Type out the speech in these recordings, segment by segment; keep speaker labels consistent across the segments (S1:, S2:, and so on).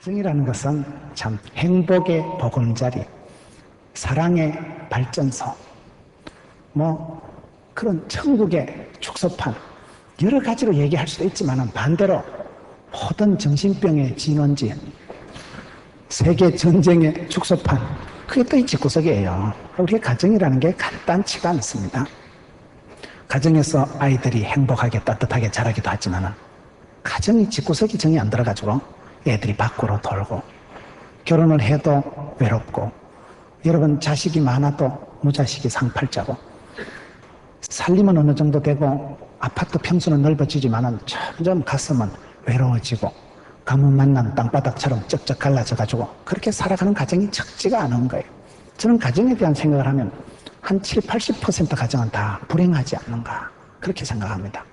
S1: 가정이라는 것은 참 행복의 보금자리, 사랑의 발전소, 그런 천국의 축소판, 여러 가지로 얘기할 수도 있지만 반대로 모든 정신병의 진원지, 세계 전쟁의 축소판, 그게 또 이 집구석이에요. 우리의 가정이라는 게 간단치가 않습니다. 가정에서 아이들이 행복하게 따뜻하게 자라기도 하지만 가정이 집구석이 정이 안 들어가지고 애들이 밖으로 돌고, 결혼을 해도 외롭고, 여러분 자식이 많아도 무자식이 상팔자고, 살림은 어느 정도 되고 아파트 평수는 넓어지지만 점점 가슴은 외로워지고, 가뭄 만난 땅바닥처럼 쩍쩍 갈라져가지고 그렇게 살아가는 가정이 적지가 않은 거예요. 저는 가정에 대한 생각을 하면 한 7, 80% 가정은 다 불행하지 않는가 그렇게 생각합니다.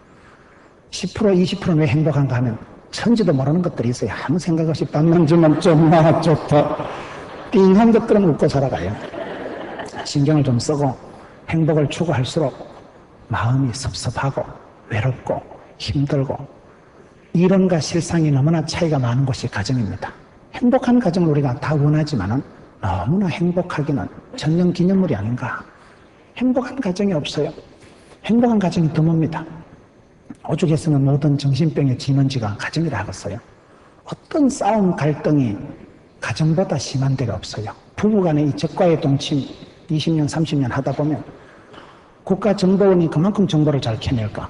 S1: 10%, 20%는 왜 행복한가 하면 천지도 모르는 것들이 있어요. 아무 생각 없이 밥만 주면 좀나 좋다, 띵한 것들은 웃고 살아가요. 신경을 좀 쓰고 행복을 추구할수록 마음이 섭섭하고 외롭고 힘들고, 이론과 실상이 너무나 차이가 많은 곳이 가정입니다. 행복한 가정을 우리가 다 원하지만 너무나 행복하기는 전형기념물이 아닌가. 행복한 가정이 없어요. 행복한 가정이 드뭅니다. 오죽했으면 모든 정신병의 진원지가 가정이라 하겠어요. 어떤 싸움 갈등이 가정보다 심한 데가 없어요. 부부간의 이 적과의 동침 20년 30년 하다 보면 국가정보원이 그만큼 정보를 잘 캐낼까.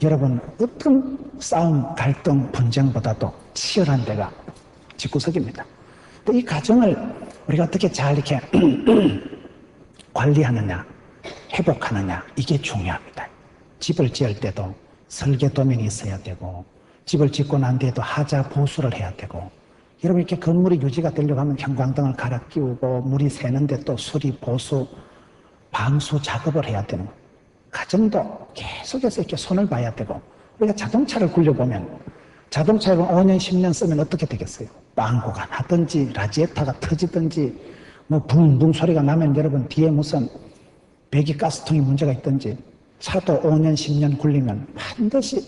S1: 여러분, 어떤 싸움 갈등 분쟁보다도 치열한 데가 집구석입니다. 이 가정을 우리가 어떻게 잘 이렇게 관리하느냐, 회복하느냐, 이게 중요합니다. 집을 지을 때도 설계도면이 있어야 되고, 집을 짓고 난 뒤에도 하자 보수를 해야 되고, 여러분 이렇게 건물이 유지가 되려고 하면 형광등을 갈아 끼우고, 물이 새는데 또 수리, 보수, 방수 작업을 해야 되는 거예요. 가정도 계속해서 이렇게 손을 봐야 되고, 우리가 자동차를 굴려보면 자동차를 5년, 10년 쓰면 어떻게 되겠어요? 빵꾸가 나든지, 라지에타가 터지든지, 붕붕 소리가 나면 여러분 뒤에 무슨 배기가스통이 문제가 있든지, 차도 5년, 10년 굴리면 반드시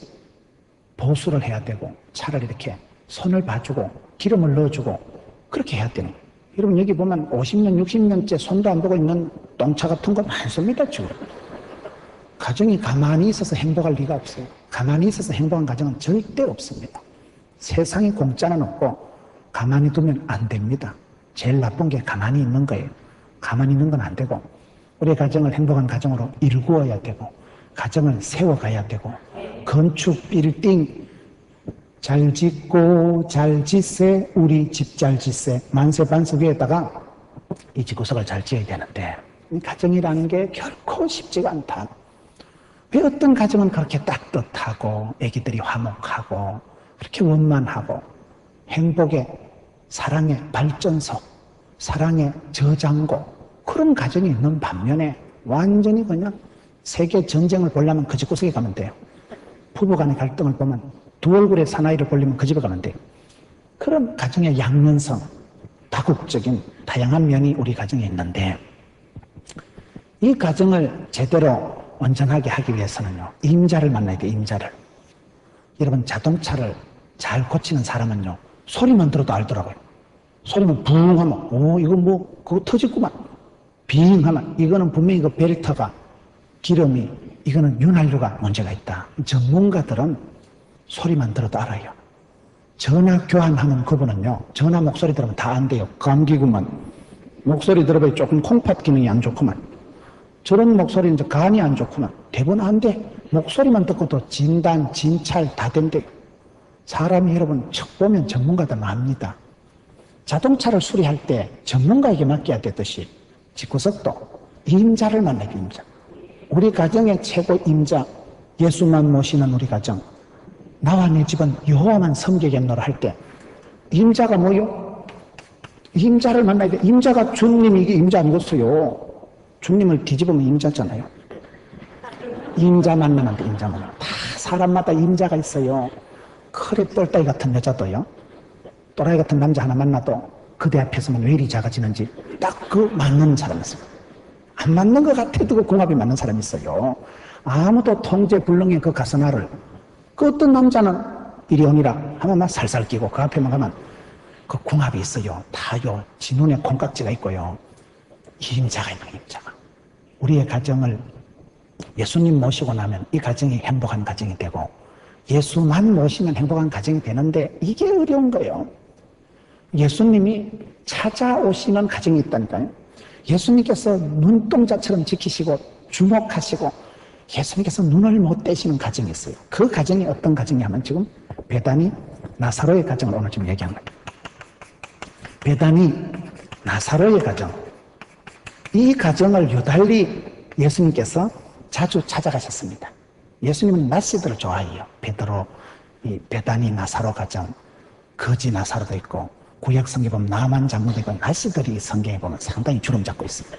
S1: 보수를 해야 되고, 차를 이렇게 손을 봐주고, 기름을 넣어주고, 그렇게 해야 되는 거예요. 여러분 여기 보면 50년, 60년째 손도 안 보고 있는 똥차 같은 거 많습니다, 지금. 가정이 가만히 있어서 행복할 리가 없어요. 가만히 있어서 행복한 가정은 절대 없습니다. 세상에 공짜는 없고 가만히 두면 안 됩니다. 제일 나쁜 게 가만히 있는 거예요. 가만히 있는 건 안 되고, 우리 가정을 행복한 가정으로 일구어야 되고, 가정을 세워가야 되고, 건축 빌딩 잘 짓고 잘 짓세, 우리 집 잘 짓세, 만세 반석 위에다가 이 집구석을 잘 지어야 되는데, 이 가정이라는 게 결코 쉽지가 않다. 왜 어떤 가정은 그렇게 따뜻하고 애기들이 화목하고 그렇게 원만하고 행복의, 사랑의 발전소, 사랑의 저장고, 그런 가정이 있는 반면에 완전히 그냥 세계 전쟁을 보려면 그 집구석에 가면 돼요. 부부간의 갈등을 보면 두 얼굴의 사나이를 보려면 그 집에 가면 돼요. 그런 가정의 양면성, 다국적인 다양한 면이 우리 가정에 있는데, 이 가정을 제대로 온전하게 하기 위해서는요, 임자를 만나야 돼요. 임자를. 여러분 자동차를 잘 고치는 사람은요, 소리만 들어도 알더라고요. 소리만 붕 하면 이거 그거 터졌구만. 빙 하면 이거는 분명히 그 벨트가, 기름이, 이거는 윤활유가 문제가 있다. 전문가들은 소리만 들어도 알아요. 전화 교환하는 그분은요, 전화 목소리 들으면 다 안 돼요. 감기구만. 목소리 들어봐야 조금 콩팥 기능이 안 좋구만. 저런 목소리는 이제 간이 안 좋구나. 대부분 안 돼. 목소리만 듣고도 진단, 진찰 다 된대. 사람이 여러분 척 보면 전문가들 압니다. 자동차를 수리할 때 전문가에게 맡겨야 되듯이 집구석도 임자를 만나야 돼. 임자. 우리 가정의 최고 임자, 예수만 모시는 우리 가정, 나와 내 집은 여호와만 섬기겠노라 할 때 임자가 뭐요? 임자를 만나야 돼. 임자가 주님, 이게 임자 아니겠어요? 주님을 뒤집으면 임자잖아요. 임자 만나면 돼. 임자 만나면. 다 사람마다 임자가 있어요. 그래 똘따이 같은 여자도요, 또라이 같은 남자 하나 만나도 그대 앞에서만 왜 이리 작아지는지 딱 그 맞는 사람이 있어요. 안 맞는 것 같아도 그 궁합이 맞는 사람이 있어요. 아무도 통제 불능의 그 가스나를, 그 어떤 남자는 이리 오니라 하면 막 살살 끼고 그 앞에만 가면 그 궁합이 있어요. 다요. 지 눈에 콩깍지가 있고요. 임자가 있는 임자가. 우리의 가정을 예수님 모시고 나면 이 가정이 행복한 가정이 되고 예수만 모시면 행복한 가정이 되는데 이게 어려운 거예요. 예수님이 찾아오시는 가정이 있다니까요. 예수님께서 눈동자처럼 지키시고 주목하시고 예수님께서 눈을 못 떼시는 가정이 있어요. 그 가정이 어떤 가정이냐면 지금 베다니 나사로의 가정을 오늘 좀 얘기한 거예요. 베다니 나사로의 가정. 이 가정을 유달리 예수님께서 자주 찾아가셨습니다. 예수님은 나씨들을 좋아해요. 베드로, 이 베다니 나사로 가정, 거지 나사로도 있고 구약 성경에 보면 나만 장모도 있고 나씨들이 성경에 보면 상당히 주름 잡고 있습니다.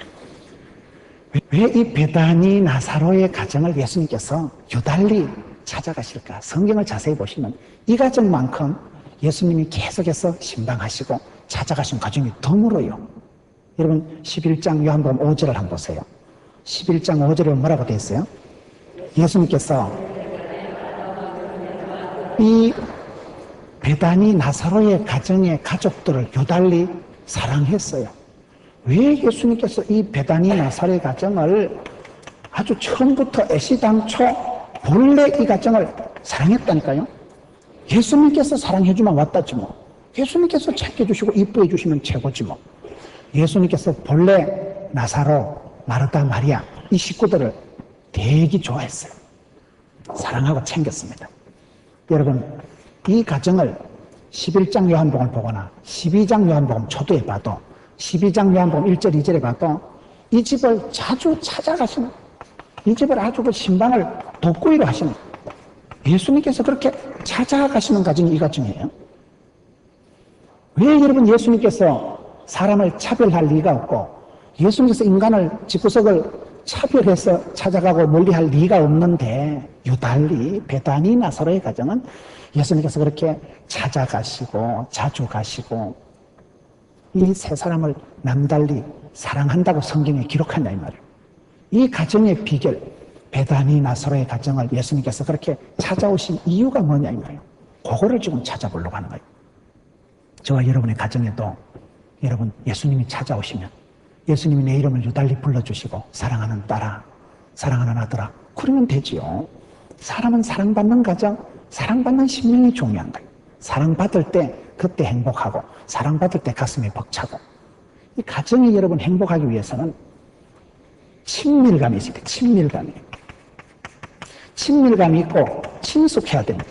S1: 왜 이 베다니 나사로의 가정을 예수님께서 유달리 찾아가실까? 성경을 자세히 보시면 이 가정만큼 예수님이 계속해서 신방하시고 찾아가신 가정이 드물어요. 여러분 11장 요한복음 5절을 한번 보세요. 11장 5절에 뭐라고 되어 있어요? 예수님께서 이 베다니 나사로의 가정의 가족들을 유달리 사랑했어요. 왜 예수님께서 이 베다니 나사로의 가정을 아주 처음부터 애시당초 본래 이 가정을 사랑했다니까요? 예수님께서 사랑해주면 왔다지 뭐. 예수님께서 챙겨주시고 이뻐해 주시면 최고지 뭐. 예수님께서 본래 나사로, 마르다, 마리아 이 식구들을 되게 좋아했어요. 사랑하고 챙겼습니다. 여러분 이 가정을 11장 요한복음을 보거나 12장 요한복음 초두에 봐도 12장 요한복음 1절 2절에 봐도 이 집을 자주 찾아가시는, 이 집을 아주 그 신방을 돋구이로 하시는, 예수님께서 그렇게 찾아가시는 가정이 이 가정이에요. 왜 여러분 예수님께서 사람을 차별할 리가 없고 예수님께서 인간을 집구석을 차별해서 찾아가고 멀리할 리가 없는데 유달리 베다니 나사로의 가정은 예수님께서 그렇게 찾아가시고 자주 가시고 이 세 사람을 남달리 사랑한다고 성경에 기록한다 이 말이에요. 이 가정의 비결, 베다니 나사로의 가정을 예수님께서 그렇게 찾아오신 이유가 뭐냐 이 말이에요. 그거를 지금 찾아보려고 하는 거예요. 저와 여러분의 가정에도 여러분 예수님이 찾아오시면 예수님이 내 이름을 유달리 불러주시고 사랑하는 딸아, 사랑하는 아들아, 그러면 되지요. 사람은 사랑받는 가정, 사랑받는 심령이 중요한 거예요. 사랑받을 때 그때 행복하고 사랑받을 때 가슴이 벅차고. 이 가정이 여러분 행복하기 위해서는 친밀감이 있어야 돼요. 친밀감이 있고 친숙해야 됩니다.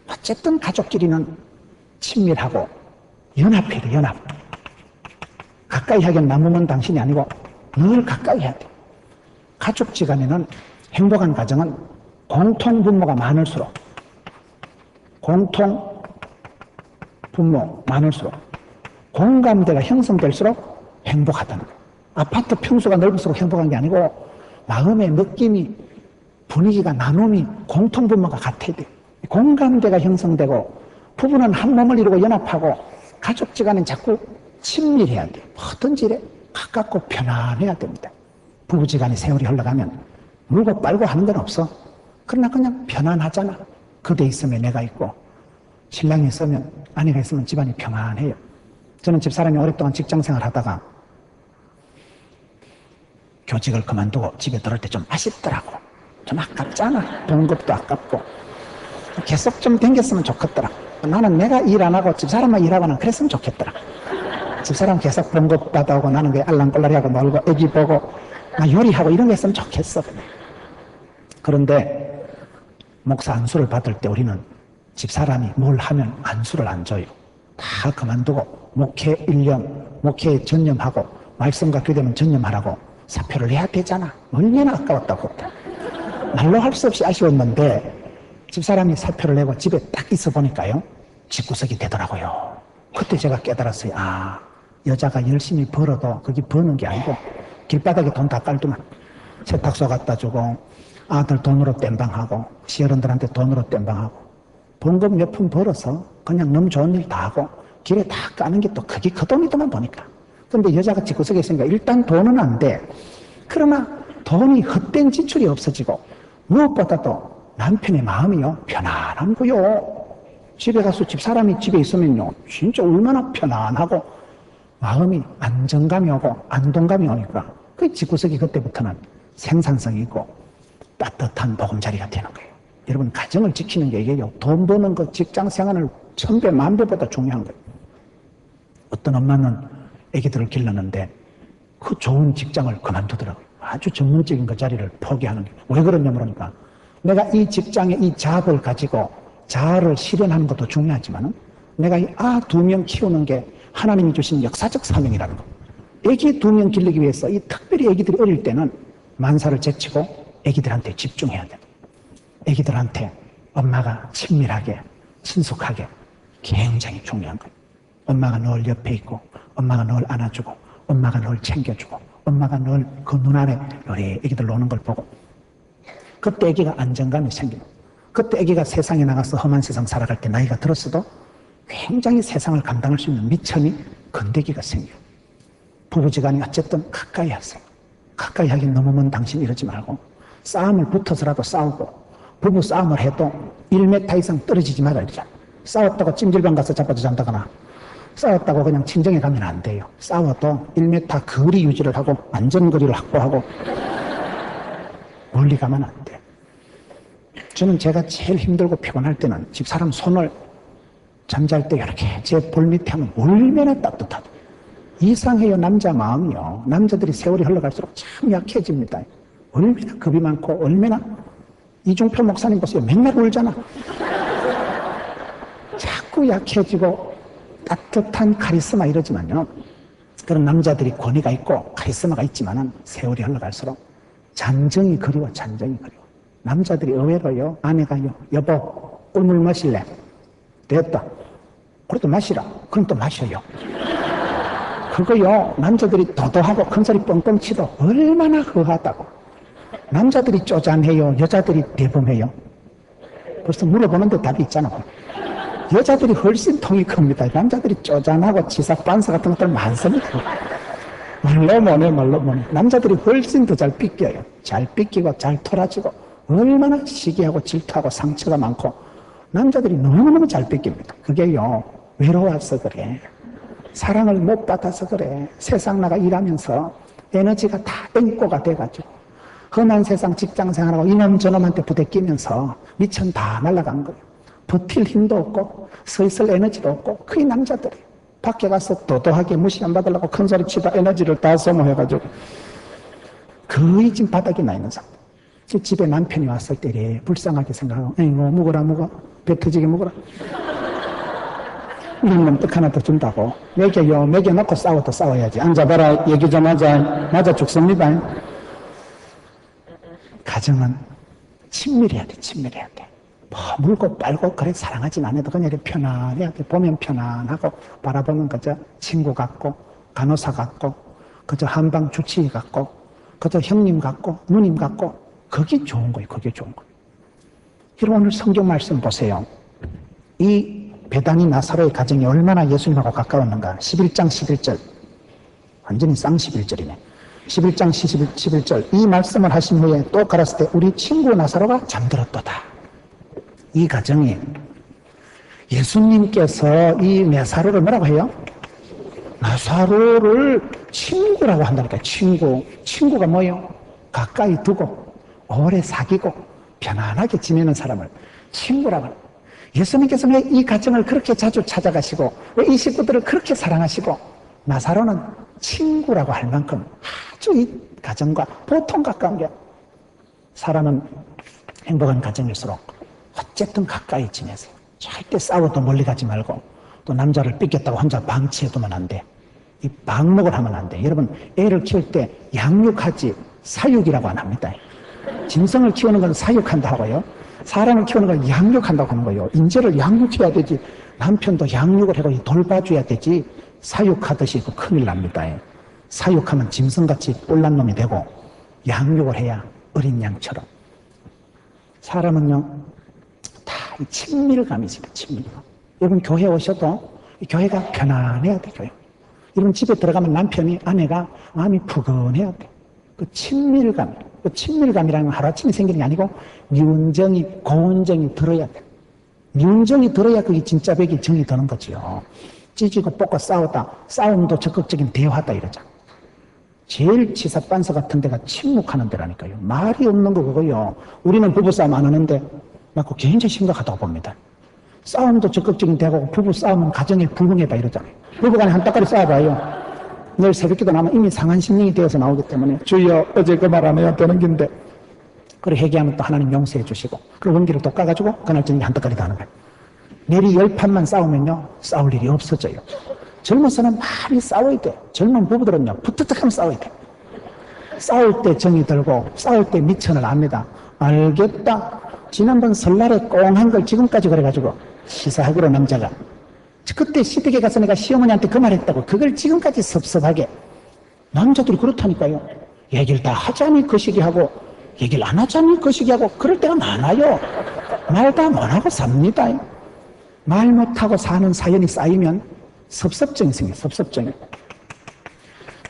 S1: 어쨌든 가족끼리는 친밀하고 연합해야 돼요. 연합. 가까이 하기엔 남으면 당신이 아니고 늘 가까이 해야 돼요. 가족지간에는 행복한 가정은 공통분모가 많을수록 공감대가 형성될수록 행복하다는 거예요. 아파트 평수가 넓을수록 행복한 게 아니고 마음의 느낌이, 분위기가, 나눔이, 공통분모가 같아야 돼요. 공감대가 형성되고 부부는 한 몸을 이루고 연합하고 가족지간은 자꾸 친밀해야 돼요. 뭐든지 이래 가깝고 편안해야 됩니다. 부부지간에 세월이 흘러가면 물고 빨고 하는 건 없어. 그러나 그냥 편안하잖아. 그대 있으면 내가 있고 신랑이 있으면 아내가 있으면 집안이 평안해요. 저는 집사람이 오랫동안 직장생활 하다가 교직을 그만두고 집에 들어올 때 좀 아쉽더라고. 좀 아깝잖아. 봉급도 아깝고 계속 좀 댕겼으면 좋겠더라. 나는 내가 일 안 하고 집사람만 일하고는 그랬으면 좋겠더라. 집사람 계속 봉급 받아오고 나는 그 알랑꼴라리하고 놀고 애기 보고 나 요리하고 이런 거 했으면 좋겠어. 그런데 목사 안수를 받을 때 우리는 집사람이 뭘 하면 안수를 안 줘요. 다 그만두고 목회 1년, 목회에 전념하고 말씀과 교대면 전념하라고 사표를 해야 되잖아. 얼마나 아까웠다고. 말로 할 수 없이 아쉬웠는데 집사람이 사표를 내고 집에 딱 있어 보니까요. 집구석이 되더라고요. 그때 제가 깨달았어요. 아, 여자가 열심히 벌어도 그게 버는 게 아니고 길바닥에 돈 다 깔두면 세탁소 갖다 주고 아들 돈으로 땜방하고 시어른들한테 돈으로 땜방하고 봉급 몇 푼 벌어서 그냥 너무 좋은 일 다 하고 길에 다 까는 게 또 그게 그 돈이더만 보니까. 근데 여자가 집구석에 있으니까 일단 돈은 안 돼. 그러나 돈이 헛된 지출이 없어지고 무엇보다도 남편의 마음이요 편안한 거요. 집에 가서 집사람이 집에 있으면요, 진짜 얼마나 편안하고 마음이 안정감이 오고 안동감이 오니까 그 집구석이 그때부터는 생산성이 있고 따뜻한 보금자리가 되는 거예요. 여러분, 가정을 지키는 게 이게요, 돈 버는 거 직장 생활을 1000배, 1000배보다 중요한 거예요. 어떤 엄마는 아기들을 길렀는데 그 좋은 직장을 그만두더라고요. 아주 전문적인 그 자리를 포기하는 게. 왜 그러냐 그러니까 내가 이 직장에 이 잡을 가지고 자아를 실현하는 것도 중요하지만 내가 이 아 2명 키우는 게 하나님이 주신 역사적 사명이라는 거. 아기 2명 기르기 위해서 이 특별히 아기들이 어릴 때는 만사를 제치고 아기들한테 집중해야 돼. 아기들한테 엄마가 친밀하게 친숙하게 굉장히 중요한 거예요. 엄마가 늘 옆에 있고 엄마가 늘 안아주고 엄마가 늘 챙겨주고 엄마가 늘 그 눈 아래 요리 아기들 노는 걸 보고 그때 아기가 안정감이 생기고 그때 아기가 세상에 나가서 험한 세상 살아갈 때 나이가 들었어도 굉장히 세상을 감당할 수 있는 미천이 건데기가 생겨요. 부부지간이 어쨌든 가까이 하세요. 가까이 하긴 너무 먼 당신 이러지 말고 싸움을 붙어서라도 싸우고 부부 싸움을 해도 1m 이상 떨어지지 말아야 되잖아. 싸웠다고 찜질방 가서 자빠져 잔다거나 싸웠다고 그냥 친정에 가면 안 돼요. 싸워도 1m 거리 유지를 하고 안전거리를 확보하고 멀리 가면 안 돼. 저는 제가 제일 힘들고 피곤할 때는 집사람 손을 잠잘 때 이렇게 제 볼 밑에 하면 얼마나 따뜻하다. 이상해요. 남자 마음이요. 남자들이 세월이 흘러갈수록 참 약해집니다. 얼마나 겁이 많고 얼마나 이중표 목사님 보세요. 맨날 울잖아. 자꾸 약해지고 따뜻한 카리스마 이러지만요. 그런 남자들이 권위가 있고 카리스마가 있지만은 세월이 흘러갈수록 잔정이 그리워. 잔정이 그리워. 남자들이 의외로요. 아내가요. 여보 꿀물 마실래? 됐다. 그래도 마시라. 그럼 또 마셔요. 그거요. 남자들이 도도하고 큰소리 뻥뻥 치도 얼마나 허하다고. 남자들이 쪼잔해요. 여자들이 대범해요. 벌써 물어보는데 답이 있잖아. 여자들이 훨씬 통이 큽니다. 남자들이 쪼잔하고 치사반사 같은 것들 많습니다. 말로 못해, 말로 못해. 남자들이 훨씬 더 잘 삐껴요. 잘 삐끼고 잘 토라지고 얼마나 시기하고 질투하고 상처가 많고 남자들이 너무너무 잘 삐깁니다. 그게요. 외로워서 그래. 사랑을 못 받아서 그래. 세상 나가 일하면서 에너지가 다 땡꼬가 돼가지고 험한 세상 직장 생활하고 이놈 저놈한테 부대끼면서 미천 다 날아간 거예요. 버틸 힘도 없고 서있을 에너지도 없고 그게 남자들이 밖에 가서 도도하게 무시 안 받으려고 큰소리 치다 에너지를 다 소모해가지고 거의 지금 바닥에 나 있는 상태. 집에 남편이 왔을 때 이래 불쌍하게 생각하고 에이 뭐 먹어라 먹어 배 터지게 먹어라 이런 놈 떡 하나 더 준다고 먹여요. 먹여놓고 싸워도 싸워야지. 앉아봐라 얘기 좀 하자. 맞아 죽습니다. 가정은 친밀해야 돼. 친밀해야 돼. 뭐 물고 빨고 그래 사랑하진 않아도 그냥 이렇게 편안해야 돼. 보면 편안하고 바라보면 그저 친구 같고 간호사 같고 그저 한방 주치의 같고 그저 형님 같고 누님 같고 그게 좋은 거예요. 그게 좋은 거예요. 여러분 오늘 성경 말씀 보세요. 이 베다니 나사로의 가정이 얼마나 예수님하고 가까웠는가. 11장 11절 완전히 쌍 11절이네. 11장 11절 이 말씀을 하신 후에 또 가라사대 우리 친구 나사로가 잠들었도다. 이 가정이 예수님께서 이 나사로를 뭐라고 해요? 나사로를 친구라고 한다니까. 친구가 뭐예요? 가까이 두고 오래 사귀고 편안하게 지내는 사람을 친구라고 합니다. 예수님께서 왜 이 가정을 그렇게 자주 찾아가시고 왜 이 식구들을 그렇게 사랑하시고 나사로는 친구라고 할 만큼 아주 이 가정과 보통 가까운 게 사람은 행복한 가정일수록 어쨌든 가까이 지내세요. 절대 싸워도 멀리 가지 말고 또 남자를 삐겠다고 혼자 방치해두면 안 돼. 이 방목을 하면 안 돼. 여러분 애를 키울 때 양육하지 사육이라고 안 합니다. 짐승을 키우는 건 사육한다 하고요. 사람을 키우는 건 양육한다고 하는 거예요. 인재를 양육해야 되지. 남편도 양육을 하고 돌봐줘야 되지. 사육하듯이 그 큰일 납니다. 사육하면 짐승같이 뿔난 놈이 되고 양육을 해야 어린 양처럼. 사람은요 다 친밀감이지. 친밀감. 여러분 교회 오셔도 교회가 편안해야 돼. 교회. 여러분 집에 들어가면 남편이 아내가 마음이 푸근해야 돼. 그 친밀감. 그 친밀감이라는 건 하루아침에 생기는 게 아니고 윤정이 고운정이 들어야 돼. 미운정이 들어야 그게 진짜 백이 정이 드는 거지요. 찢고 뽑고 싸우다, 싸움도 적극적인 대화다 이러자. 제일 치사반서 같은 데가 침묵하는 데라니까요. 말이 없는 거 그거요. 우리는 부부싸움 안 하는데 막 굉장히 심각하다고 봅니다. 싸움도 적극적인 대화고 부부싸움은 가정에 불응해봐 이러잖아요. 부부간에 한따까리 싸워봐요. 내일 새벽기도 나면 이미 상한 심령이 되어서 나오기 때문에 주여 어제 그 말 안 해야 되는 긴데 그래 회개하면 또 하나님 용서해 주시고 그리고 원기를 또 까가지고 그날 저녁에 한따까리 다 하는 거예요. 내리 10판만 싸우면요 싸울 일이 없어져요. 젊어서는 많이 싸워야 돼요. 젊은 부부들은요 부탁하면 싸워야 돼요. 싸울 때 정이 들고 싸울 때 미천을 압니다. 알겠다. 지난번 설날에 꽁한 걸 지금까지 그래가지고 시사하기로 남자가 그때 시댁에 가서 내가 시어머니한테 그 말 했다고 그걸 지금까지 섭섭하게 남자들이 그렇다니까요. 얘기를 다 하자니 거시기하고 얘기를 안 하자니 거시기하고 그럴 때가 많아요. 말 다 못하고 삽니다. 말 못하고 사는 사연이 쌓이면 섭섭증이 생겨요. 섭섭증이.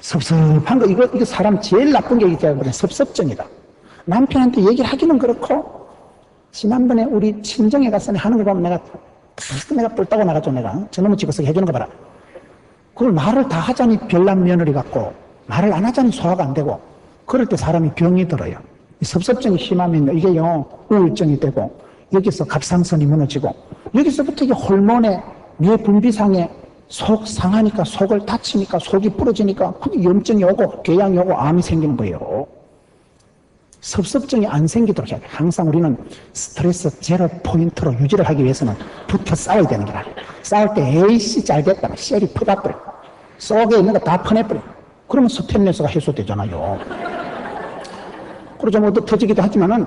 S1: 섭섭한 거 이거 사람 제일 나쁜 게 있잖아요. 섭섭증이다. 남편한테 얘기를 하기는 그렇고 지난번에 우리 친정에 가서 하는 거 보면 내가 뿔따고 나가죠. 내가 저놈의 집에서 해주는 거 봐라. 그걸 말을 다 하자니 별난 며느리 같고 말을 안 하자니 소화가 안 되고 그럴 때 사람이 병이 들어요. 섭섭증이 심하면 이게요 우울증이 되고 여기서 갑상선이 무너지고 여기서부터 이게 호르몬의 뇌분비상에 속 상하니까 속을 다치니까 속이 부러지니까 그게 염증이 오고 궤양이 오고 암이 생기는 거예요. 섭섭증이 안 생기도록 해야 돼. 항상 우리는 스트레스 제로 포인트로 유지를 하기 위해서는 붙어 싸워야 되는 거야. 싸울 때 에이씨 잘됐다. 셀이 퍼다버려. 속에 있는 거 다 퍼내버려. 그러면 스테인레스가 해소되잖아요. 그러죠. 뭐 또 터지기도 하지만은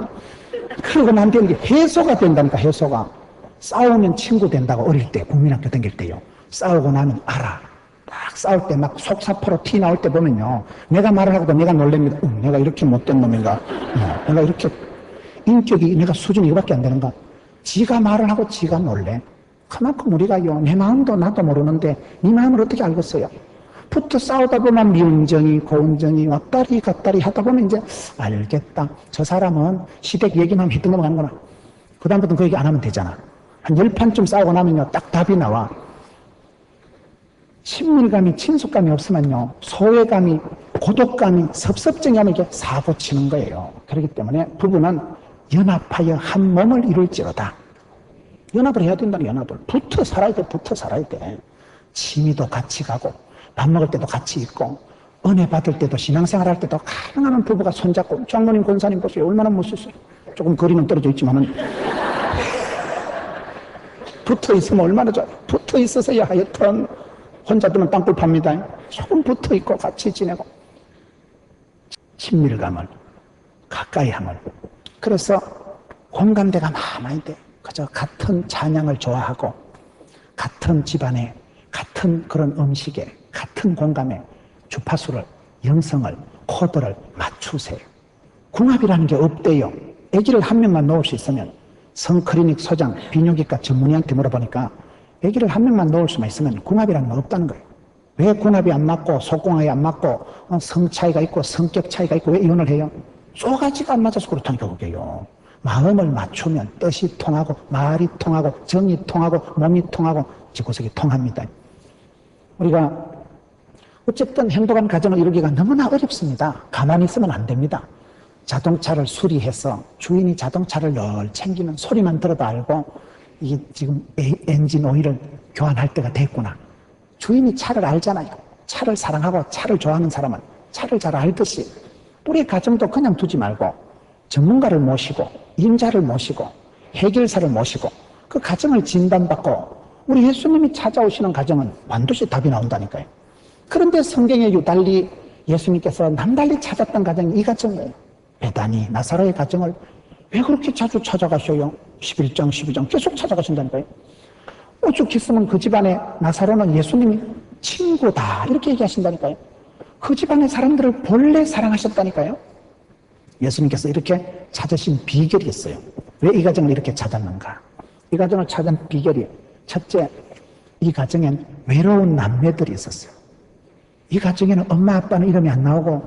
S1: 그러고 난 뒤에 해소가 된다니까. 해소가. 싸우면 친구 된다고 어릴 때 국민학교 다닐 때요. 싸우고 나면 알아. 딱 싸울 때 막 속사포로 티 나올 때 보면요. 내가 말을 하고도 내가 놀랍니다. 내가 이렇게 못된 놈인가. 내가 이렇게 인격이 내가 수준이 이거밖에 안 되는가. 지가 말을 하고 지가 놀래. 그만큼 우리가요. 내 마음도 나도 모르는데 네 마음을 어떻게 알겠어요. 붙어 싸우다 보면 미운정이 고운정이 왔다리 갔다리 하다 보면 이제 알겠다. 저 사람은 시댁 얘기만 했던 거 가는구나. 그 다음부터는 그 얘기 안 하면 되잖아. 한 10판쯤 싸우고 나면요. 딱 답이 나와. 친밀감이 친숙감이 없으면요 소외감이 고독감이 섭섭증이 하면 이게 사고 치는 거예요. 그렇기 때문에 부부는 연합하여 한 몸을 이룰지어다. 연합을 해야 된다는 연합을. 붙어 살아야 돼. 붙어 살아야 돼. 취미도 같이 가고 밥 먹을 때도 같이 있고 은혜 받을 때도 신앙생활 할 때도 가능한 부부가 손잡고 장로님 권사님 보세요. 얼마나 멋있어요. 조금 거리는 떨어져 있지만은 붙어 있으면 얼마나 좋아요. 붙어 있어서야 하여튼 혼자 두면 땅굴 팝니다. 조금 붙어 있고 같이 지내고 친밀감을 가까이 함을. 그래서 공감대가 많아야 돼. 그저 같은 찬양을 좋아하고 같은 집안에 같은 그런 음식에 같은 공감에 주파수를 영성을 코드를 맞추세요. 궁합이라는 게 없대요. 아기를 한 명만 놓을 수 있으면 성클리닉 소장 비뇨기과 전문의한테 물어보니까 아기를 한 명만 놓을 수만 있으면 궁합이라는 건 없다는 거예요. 왜 궁합이 안 맞고 속궁합이 안 맞고 성 차이가 있고 성격 차이가 있고 왜 이혼을 해요? 쏘가지가 안 맞아서 그렇다니까 그게요. 마음을 맞추면 뜻이 통하고 말이 통하고 정이 통하고 몸이 통하고 지구석이 통합니다. 우리가 어쨌든 행복한 가정을 이루기가 너무나 어렵습니다. 가만히 있으면 안 됩니다. 자동차를 수리해서 주인이 자동차를 늘 챙기면 소리만 들어도 알고 이게 지금 엔진 오일을 교환할 때가 됐구나. 주인이 차를 알잖아요. 차를 사랑하고 차를 좋아하는 사람은 차를 잘 알듯이 우리 가정도 그냥 두지 말고 전문가를 모시고 임자를 모시고 해결사를 모시고 그 가정을 진단받고 우리 예수님이 찾아오시는 가정은 반드시 답이 나온다니까요. 그런데 성경에 유달리 예수님께서 남달리 찾았던 가정이 이 가정이에요. 베다니 나사로의 가정을 왜 그렇게 자주 찾아가셔요? 11장 12장 계속 찾아가신다니까요. 오죽했으면 그 집안에 나사로는 예수님이 친구다 이렇게 얘기하신다니까요. 그 집안의 사람들을 본래 사랑하셨다니까요. 예수님께서 이렇게 찾으신 비결이 있어요. 왜 이 가정을 이렇게 찾았는가? 이 가정을 찾은 비결이 첫째, 이 가정엔 외로운 남매들이 있었어요. 이 가정에는 엄마 아빠는 이름이 안 나오고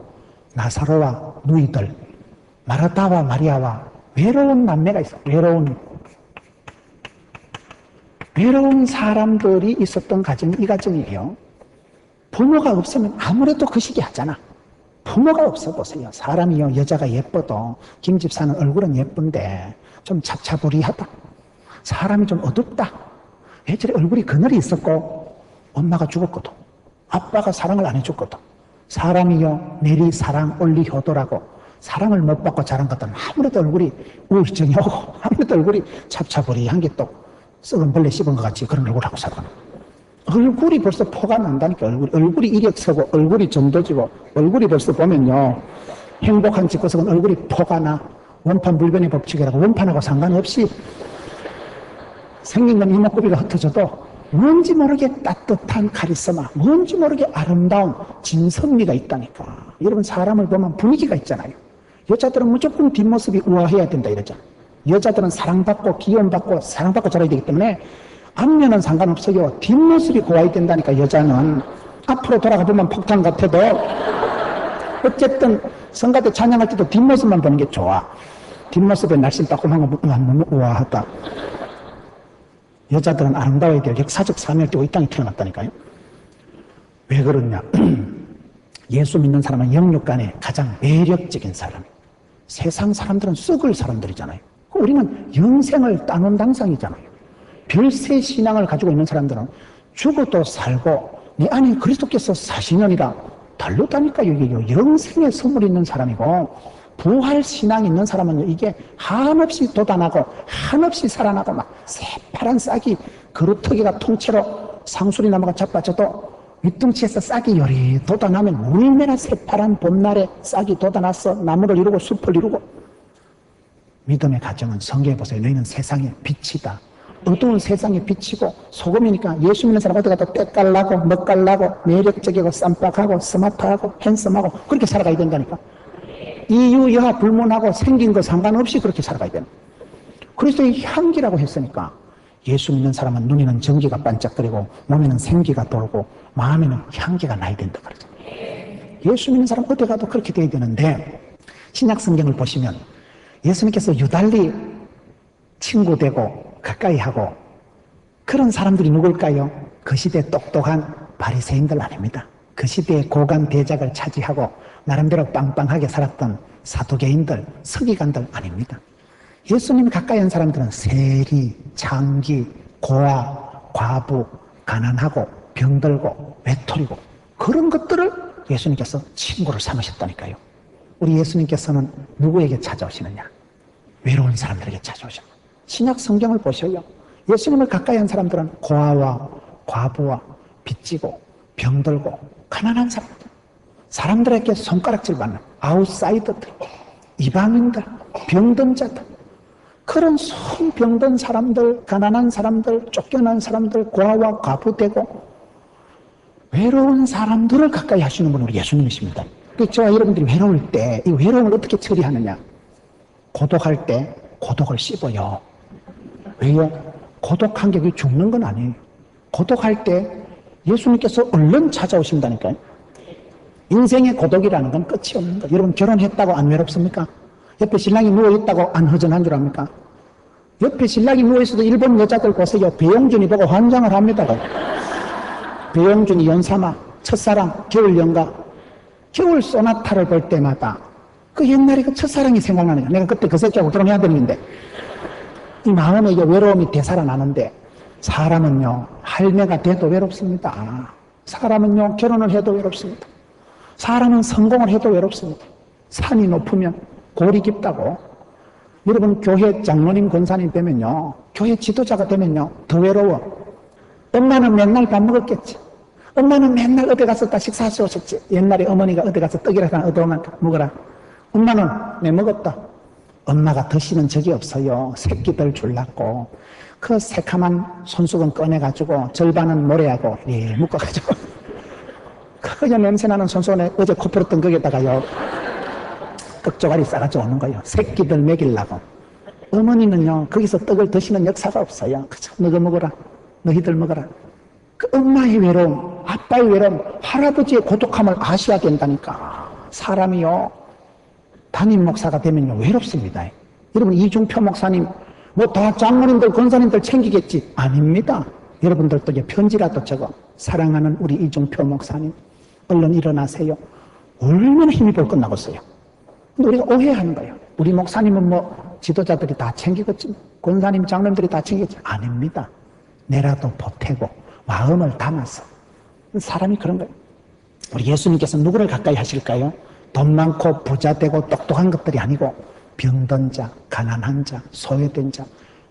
S1: 나사로와 누이들, 마르다와 마리아와 외로운 남매가 있어요. 외로운 외로운 사람들이 있었던 가정이 이 가정이에요. 부모가 없으면 아무래도 그 시기 하잖아. 부모가 없어 보세요. 사람이요, 여자가 예뻐도 김 집사는 얼굴은 예쁜데 좀 잡잡으리하다. 사람이 좀 어둡다. 예전에 얼굴이 그늘이 있었고 엄마가 죽었거든. 아빠가 사랑을 안 해줬거든. 사람이요, 내리 사랑 올리 효도라고 사랑을 못 받고 자란 것들은 아무래도 얼굴이 우울증이 오고 아무래도 얼굴이 잡잡으리한 게 또 썩은 벌레 씹은 것 같이 그런 얼굴하고 살거든. 얼굴이 벌써 포가 난다니까. 얼굴이 이력서고 얼굴이 점도지고 얼굴이 벌써 보면요, 행복한 집구석은 얼굴이 포가 나. 원판 불변의 법칙이라고 원판하고 상관없이 생긴 건 이목구비가 흩어져도 뭔지 모르게 따뜻한 카리스마, 뭔지 모르게 아름다운 진선미가 있다니까. 여러분, 사람을 보면 분위기가 있잖아요. 여자들은 무조건 뒷모습이 우아해야 된다 이러죠. 여자들은 사랑받고 귀여움받고 사랑받고 자라야 되기 때문에 앞면은 상관없어요. 뒷모습이 고와야 된다니까. 여자는 앞으로 돌아가 보면 폭탄 같아도 어쨌든 성가대 찬양할 때도 뒷모습만 보는 게 좋아. 뒷모습에 날씬 따끔한 거 너무 우아하다. 여자들은 아름다워야 될 역사적 사명을 띠고 이 땅에 태어났다니까요. 왜 그러냐? 예수 믿는 사람은 영육간에 가장 매력적인 사람. 세상 사람들은 썩을 사람들이잖아요. 우리는 영생을 따놓은 당상이잖아요. 별세 신앙을 가지고 있는 사람들은 죽어도 살고 내 안에 그리스도께서 사시느니라 다르다니까요. 이게 영생의 선물이 있는 사람이고, 부활 신앙이 있는 사람은 이게 한없이 돋아나고 한없이 살아나고 막 새파란 싹이 그루터기가 통째로 상수리 나무가 자빠져도 윗등치에서 싹이 요리 돋아나면 얼마나 새파란 봄날에 싹이 돋아나서 나무를 이루고 숲을 이루고. 믿음의 가정은 성경에 보세요. 너희는 세상의 빛이다. 어두운 세상에 비치고 소금이니까 예수 믿는 사람 어디 가도 때깔나고 멋깔나고 매력적이고 쌈박하고 스마트하고 핸섬하고 그렇게 살아가야 된다니까. 이유 여하 불문하고 생긴 거 상관없이 그렇게 살아가야 되는. 그리스도의 향기라고 했으니까 예수 믿는 사람은 눈에는 전기가 반짝거리고 몸에는 생기가 돌고 마음에는 향기가 나야 된다 그러죠. 예수 믿는 사람 어디 가도 그렇게 돼야 되는데, 신약 성경을 보시면 예수님께서 유달리 친구 되고 가까이 하고 그런 사람들이 누굴까요? 그 시대 똑똑한 바리새인들 아닙니다. 그 시대의 고관 대작을 차지하고 나름대로 빵빵하게 살았던 사두개인들, 서기관들 아닙니다. 예수님이 가까이 한 사람들은 세리, 장기, 고아, 과부, 가난하고 병들고 외톨이고 그런 것들을 예수님께서 친구를 삼으셨다니까요. 우리 예수님께서는 누구에게 찾아오시느냐? 외로운 사람들에게 찾아오십니다. 신약 성경을 보셔요. 예수님을 가까이 한 사람들은 고아와 과부와 빚지고 병들고 가난한 사람들, 사람들에게 손가락질 받는 아웃사이더들, 이방인들, 병든 자들, 그런 손 병든 사람들, 가난한 사람들, 쫓겨난 사람들, 고아와 과부되고 외로운 사람들을 가까이 하시는 분은 우리 예수님이십니다. 저와 여러분들이 외로울 때 이 외로움을 어떻게 처리하느냐? 고독할 때 고독을 씹어요. 왜요? 고독한 게 죽는 건 아니에요. 고독할 때 예수님께서 얼른 찾아오신다니까요. 인생의 고독이라는 건 끝이 없는 거예요. 여러분, 결혼했다고 안 외롭습니까? 옆에 신랑이 누워있다고 안 허전한 줄 압니까? 옆에 신랑이 누워있어도 일본 여자들 보세요. 배용준이 보고 환장을 합니다. 배용준이 연사마, 첫사랑, 겨울연가, 겨울 소나타를 볼 때마다 그 옛날에 그 첫사랑이 생각나는 거야. 내가 그때 그 새끼하고 결혼해야 되는데. 이 마음에 외로움이 되살아나는데, 사람은요 할매가 돼도 외롭습니다. 사람은요 결혼을 해도 외롭습니다. 사람은 성공을 해도 외롭습니다. 산이 높으면 골이 깊다고. 여러분, 교회 장로님 권사님 되면요, 교회 지도자가 되면요 더 외로워. 엄마는 맨날 밥 먹었겠지. 엄마는 맨날 어디 가서 다 식사하셨지. 옛날에 어머니가 어디 가서 떡이라도 하나 얻어오면 먹어라. 엄마는 내 먹었다. 엄마가 드시는 적이 없어요. 새끼들 줄랐고 그 새카만 손수건 꺼내가지고 절반은 모래하고 묶어가지고 그냥 냄새나는 손수건에 어제 코 풀었던 거기에다가요 떡조가리 싸가지고 오는 거예요. 새끼들 먹이려고. 어머니는요 거기서 떡을 드시는 역사가 없어요. 그저 너가 먹어라, 너희들 먹어라. 그 엄마의 외로움, 아빠의 외로움, 할아버지의 고독함을 아셔야 된다니까. 사람이요 담임 목사가 되면요 외롭습니다. 여러분, 이중표 목사님 뭐 다 장모님들, 권사님들 챙기겠지. 아닙니다. 여러분들도 이제 편지라도 적어. 사랑하는 우리 이종표 목사님, 얼른 일어나세요. 얼마나 힘입어 끝나겠어요. 근데 우리가 오해하는 거예요. 우리 목사님은 뭐 지도자들이 다 챙기겠지, 권사님, 장로님들이 다 챙기겠지. 아닙니다. 내라도 보태고 마음을 담아서. 사람이 그런 거예요. 우리 예수님께서 누구를 가까이 하실까요? 돈 많고 부자 되고 똑똑한 것들이 아니고 병든 자, 가난한 자, 소외된 자,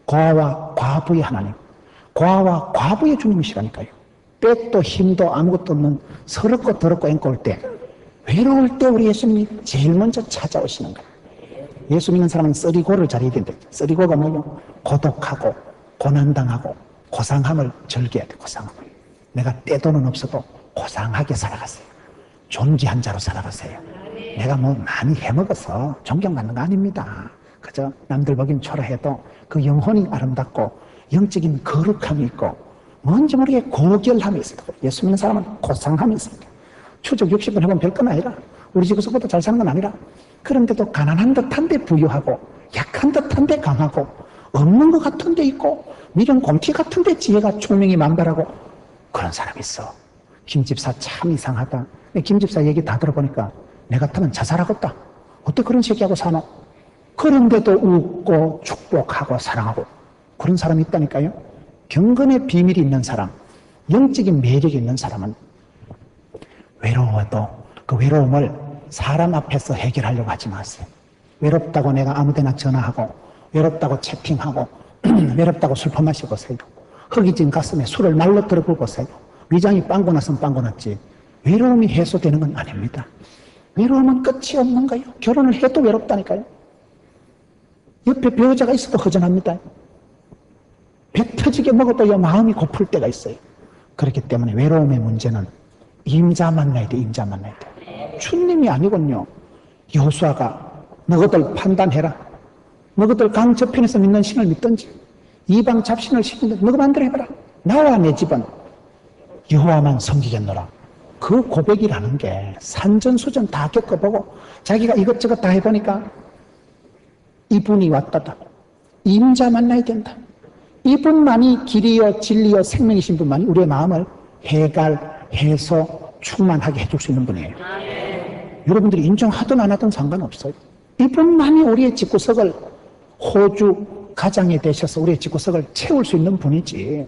S1: 고아와 과부의 하나님, 고아와 과부의 주님이시라니까요. 빽도 힘도 아무것도 없는 서럽고 더럽고 앵꼴 때, 외로울 때 우리 예수님이 제일 먼저 찾아오시는 거예요. 예수 믿는 사람은 쓰리고를 잘해야 된다. 쓰리고가 뭐예요? 고독하고 고난당하고 고상함을 즐겨야 돼. 고상함을. 내가 떼돈은 없어도 고상하게 살아갔어요. 존귀한 자로 살아갔어요. 내가 뭐 많이 해먹어서 존경받는 거 아닙니다. 그저 남들 보기엔 초라해도 그 영혼이 아름답고 영적인 거룩함이 있고 뭔지 모르게 고결함이 있어요. 예수 믿는 사람은 고상함이 있어요. 추적 60번 해보면 별건 아니라, 우리 집에서보다 잘 사는 건 아니라, 그런데도 가난한 듯한데 부유하고 약한 듯한데 강하고 없는 것 같은데 있고 미련 곰티 같은데 지혜가 총명이 만발하고 그런 사람이 있어. 김집사 참 이상하다. 김집사 얘기 다 들어보니까 내 같으면 자살하겠다. 어떻게 그런 새끼하고 사노? 그런데도 웃고 축복하고 사랑하고 그런 사람이 있다니까요. 경건의 비밀이 있는 사람, 영적인 매력이 있는 사람은 외로워도 그 외로움을 사람 앞에서 해결하려고 하지 마세요. 외롭다고 내가 아무데나 전화하고, 외롭다고 채팅하고, 외롭다고 술 퍼마시고세요. 허기진 가슴에 술을 말로 들어보고세요. 위장이 빵고 났으면 빵고 났지. 외로움이 해소되는 건 아닙니다. 외로움은 끝이 없는 거예요. 결혼을 해도 외롭다니까요. 옆에 배우자가 있어도 허전합니다. 배 터지게 먹어도 마음이 고플 때가 있어요. 그렇기 때문에 외로움의 문제는 임자 만나야 돼. 임자 만나야 돼. 주님이 아니군요. 여호수아가 너희들 판단해라. 너희들 강 저편에서 믿는 신을 믿든지 이방 잡신을 시키든지 너희 마음대로 해봐라. 나와 내 집은 여호와만 섬기겠노라. 그 고백이라는 게 산전수전 다 겪어보고 자기가 이것저것 다 해보니까 이분이 왔다다. 임자 만나야 된다. 이분만이 길이요 진리요 생명이신 분만이 우리의 마음을 해갈, 해소, 충만하게 해줄 수 있는 분이에요. 여러분들이 인정하든 안 하든 상관없어요. 이분만이 우리의 집구석을, 호주 가장이 되셔서 우리의 집구석을 채울 수 있는 분이지,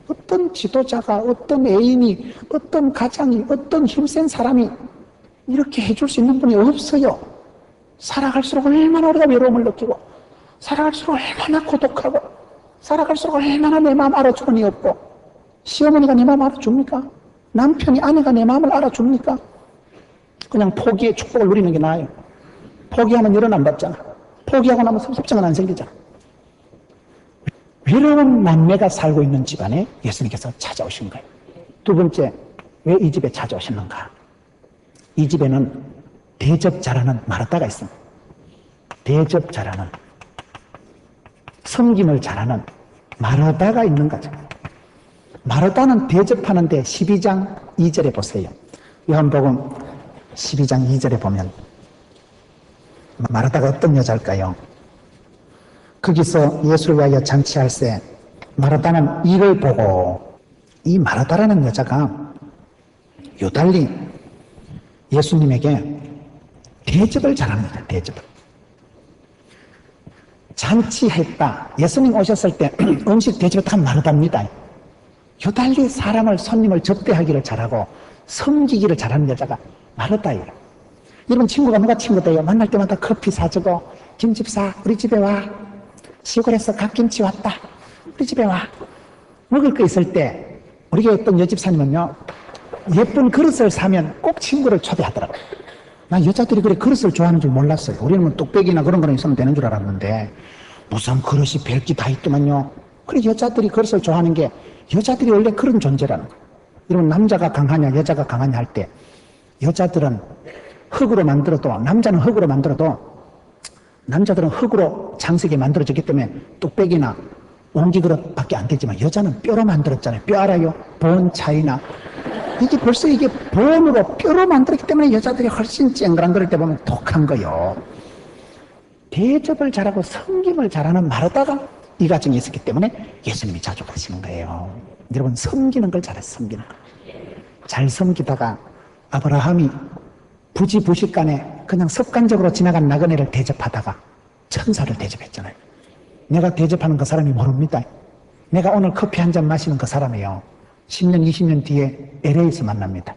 S1: 어떤 지도자가, 어떤 애인이, 어떤 가장이, 어떤 힘센 사람이 이렇게 해줄 수 있는 분이 없어요. 살아갈수록 얼마나 우리가 외로움을 느끼고, 살아갈수록 얼마나 고독하고, 살아갈수록 얼마나 내 마음 알아주는 이 없고, 시어머니가 내 마음 알아줍니까? 남편이, 아내가 내 마음을 알아줍니까? 그냥 포기의 축복을 누리는 게 나아요. 포기하면 열은 안 받잖아. 포기하고 나면 섭섭증은 안 생기잖아. 외로운 남매가 살고 있는 집안에 예수님께서 찾아오신 거예요. 두 번째, 왜 이 집에 찾아오셨는가? 이 집에는 대접 잘하는 마르다가 있습니다. 대접 잘하는, 섬김을 잘하는 마르다가 있는 거죠. 마르다는 대접하는데 12장 2절에 보세요. 요한복음 12장 2절에 보면 마르다가 어떤 여자일까요? 거기서 예수를 위하여 잔치할세 마르다는 이를 보고, 이 마르다라는 여자가 요달리 예수님에게 대접을 잘합니다. 대접을. 잔치했다. 예수님 오셨을 때 음식 대접을 다 마르다입니다. 요달리 사람을, 손님을 접대하기를 잘하고 섬기기를 잘하는 여자가 마르다예요. 여러분 친구가 누가 친구돼요? 만날 때마다 커피 사주고, 김집사 우리 집에 와, 시골에서 갓김치 왔다, 우리 집에 와. 먹을 거 있을 때 우리 어떤 여집사님은요, 예쁜 그릇을 사면 꼭 친구를 초대하더라고요. 나 여자들이 그래 그릇을 좋아하는 줄 몰랐어요. 우리는 뭐 뚝배기나 그런 거는 있으면 되는 줄 알았는데 무슨 그릇이 별게 다 있더만요. 그래 여자들이 그릇을 좋아하는 게, 여자들이 원래 그런 존재라는 거예요. 여러분 남자가 강하냐 여자가 강하냐 할 때, 여자들은 흙으로 만들어도, 남자는 흙으로 만들어도 남자들은 흙으로 장식이 만들어졌기 때문에 뚝배기나 옹기그릇밖에 안 되지만 여자는 뼈로 만들었잖아요. 뼈 알아요? 본 차이나. 이게 벌써 이게 본으로 뼈로 만들었기 때문에 여자들이 훨씬 쨍그랑 그럴 때 보면 독한 거요. 대접을 잘하고 섬김을 잘하는 마르다가 이 가정이 있었기 때문에 예수님이 자주 가시는 거예요. 여러분, 섬기는 걸 잘했어요. 섬기는 걸. 잘 섬기다가 아브라함이 부지부식간에 그냥 습관적으로 지나간 나그네를 대접하다가 천사를 대접했잖아요. 내가 대접하는 그 사람이 모릅니다. 내가 오늘 커피 한 잔 마시는 그 사람이요, 10년, 20년 뒤에 LA에서 만납니다.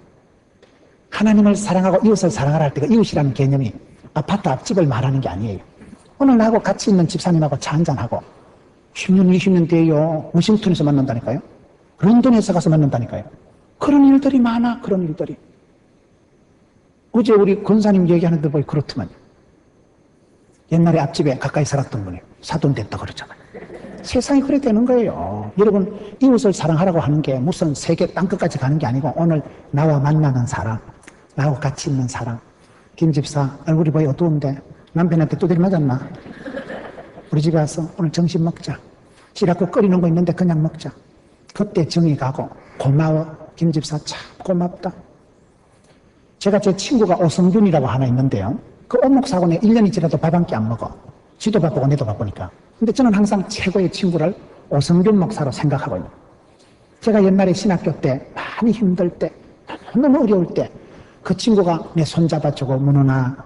S1: 하나님을 사랑하고 이웃을 사랑하라 할 때 그 이웃이라는 개념이 아파트 앞집을 말하는 게 아니에요. 오늘 나하고 같이 있는 집사님하고 차 한잔하고 10년, 20년 뒤에요, 워싱턴에서 만난다니까요. 런던에서 가서 만난다니까요. 그런 일들이 많아, 그런 일들이. 어제 우리 권사님 얘기하는데 뭐 그렇더만요. 옛날에 앞집에 가까이 살았던 분이 사돈 됐다 그러잖아요. 세상이 그래 되는 거예요. 여러분, 이웃을 사랑하라고 하는 게 무슨 세계 땅끝까지 가는 게 아니고 오늘 나와 만나는 사람, 나하고 같이 있는 사람. 김 집사 얼굴이 보여 어두운데 남편한테 두드려 맞았나? 우리 집에 와서 오늘 점심 먹자. 지라고 끓이는 거 있는데 그냥 먹자. 그때 정이 가고 고마워. 김 집사 참 고맙다. 제가 제 친구가 오성균이라고 하나 있는데요. 그 오목사고는 1년이 지나도 밥 한 끼 안 먹어. 지도 바쁘고 내도 바쁘니까. 근데 저는 항상 최고의 친구를 오성균 목사로 생각하고 있는. 제가 옛날에 신학교 때 많이 힘들 때, 너무 어려울 때 그 친구가 내 손잡아주고 문은아,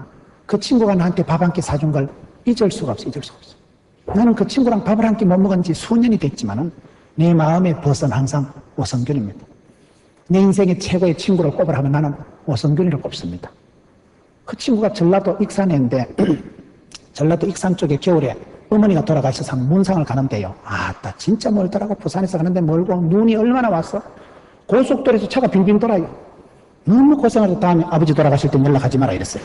S1: 그 친구가 나한테 밥 한 끼 사준 걸 잊을 수가 없어. 잊을 수가 없어. 나는 그 친구랑 밥을 한 끼 못 먹은 지 수년이 됐지만은 내 마음의 벗은 항상 오성균입니다. 내 인생의 최고의 친구를 꼽으라 하면 나는 오성균이를 꼽습니다. 그 친구가 전라도 익산인데 전라도 익산 쪽에 겨울에 어머니가 돌아가셔서 문상을 가는데요. 아따 진짜 멀더라고. 부산에서 가는데 멀고 눈이 얼마나 왔어. 고속도로에서 차가 빙빙 돌아요. 너무 고생하서 다음에 아버지 돌아가실 때 연락하지 마라 이랬어요.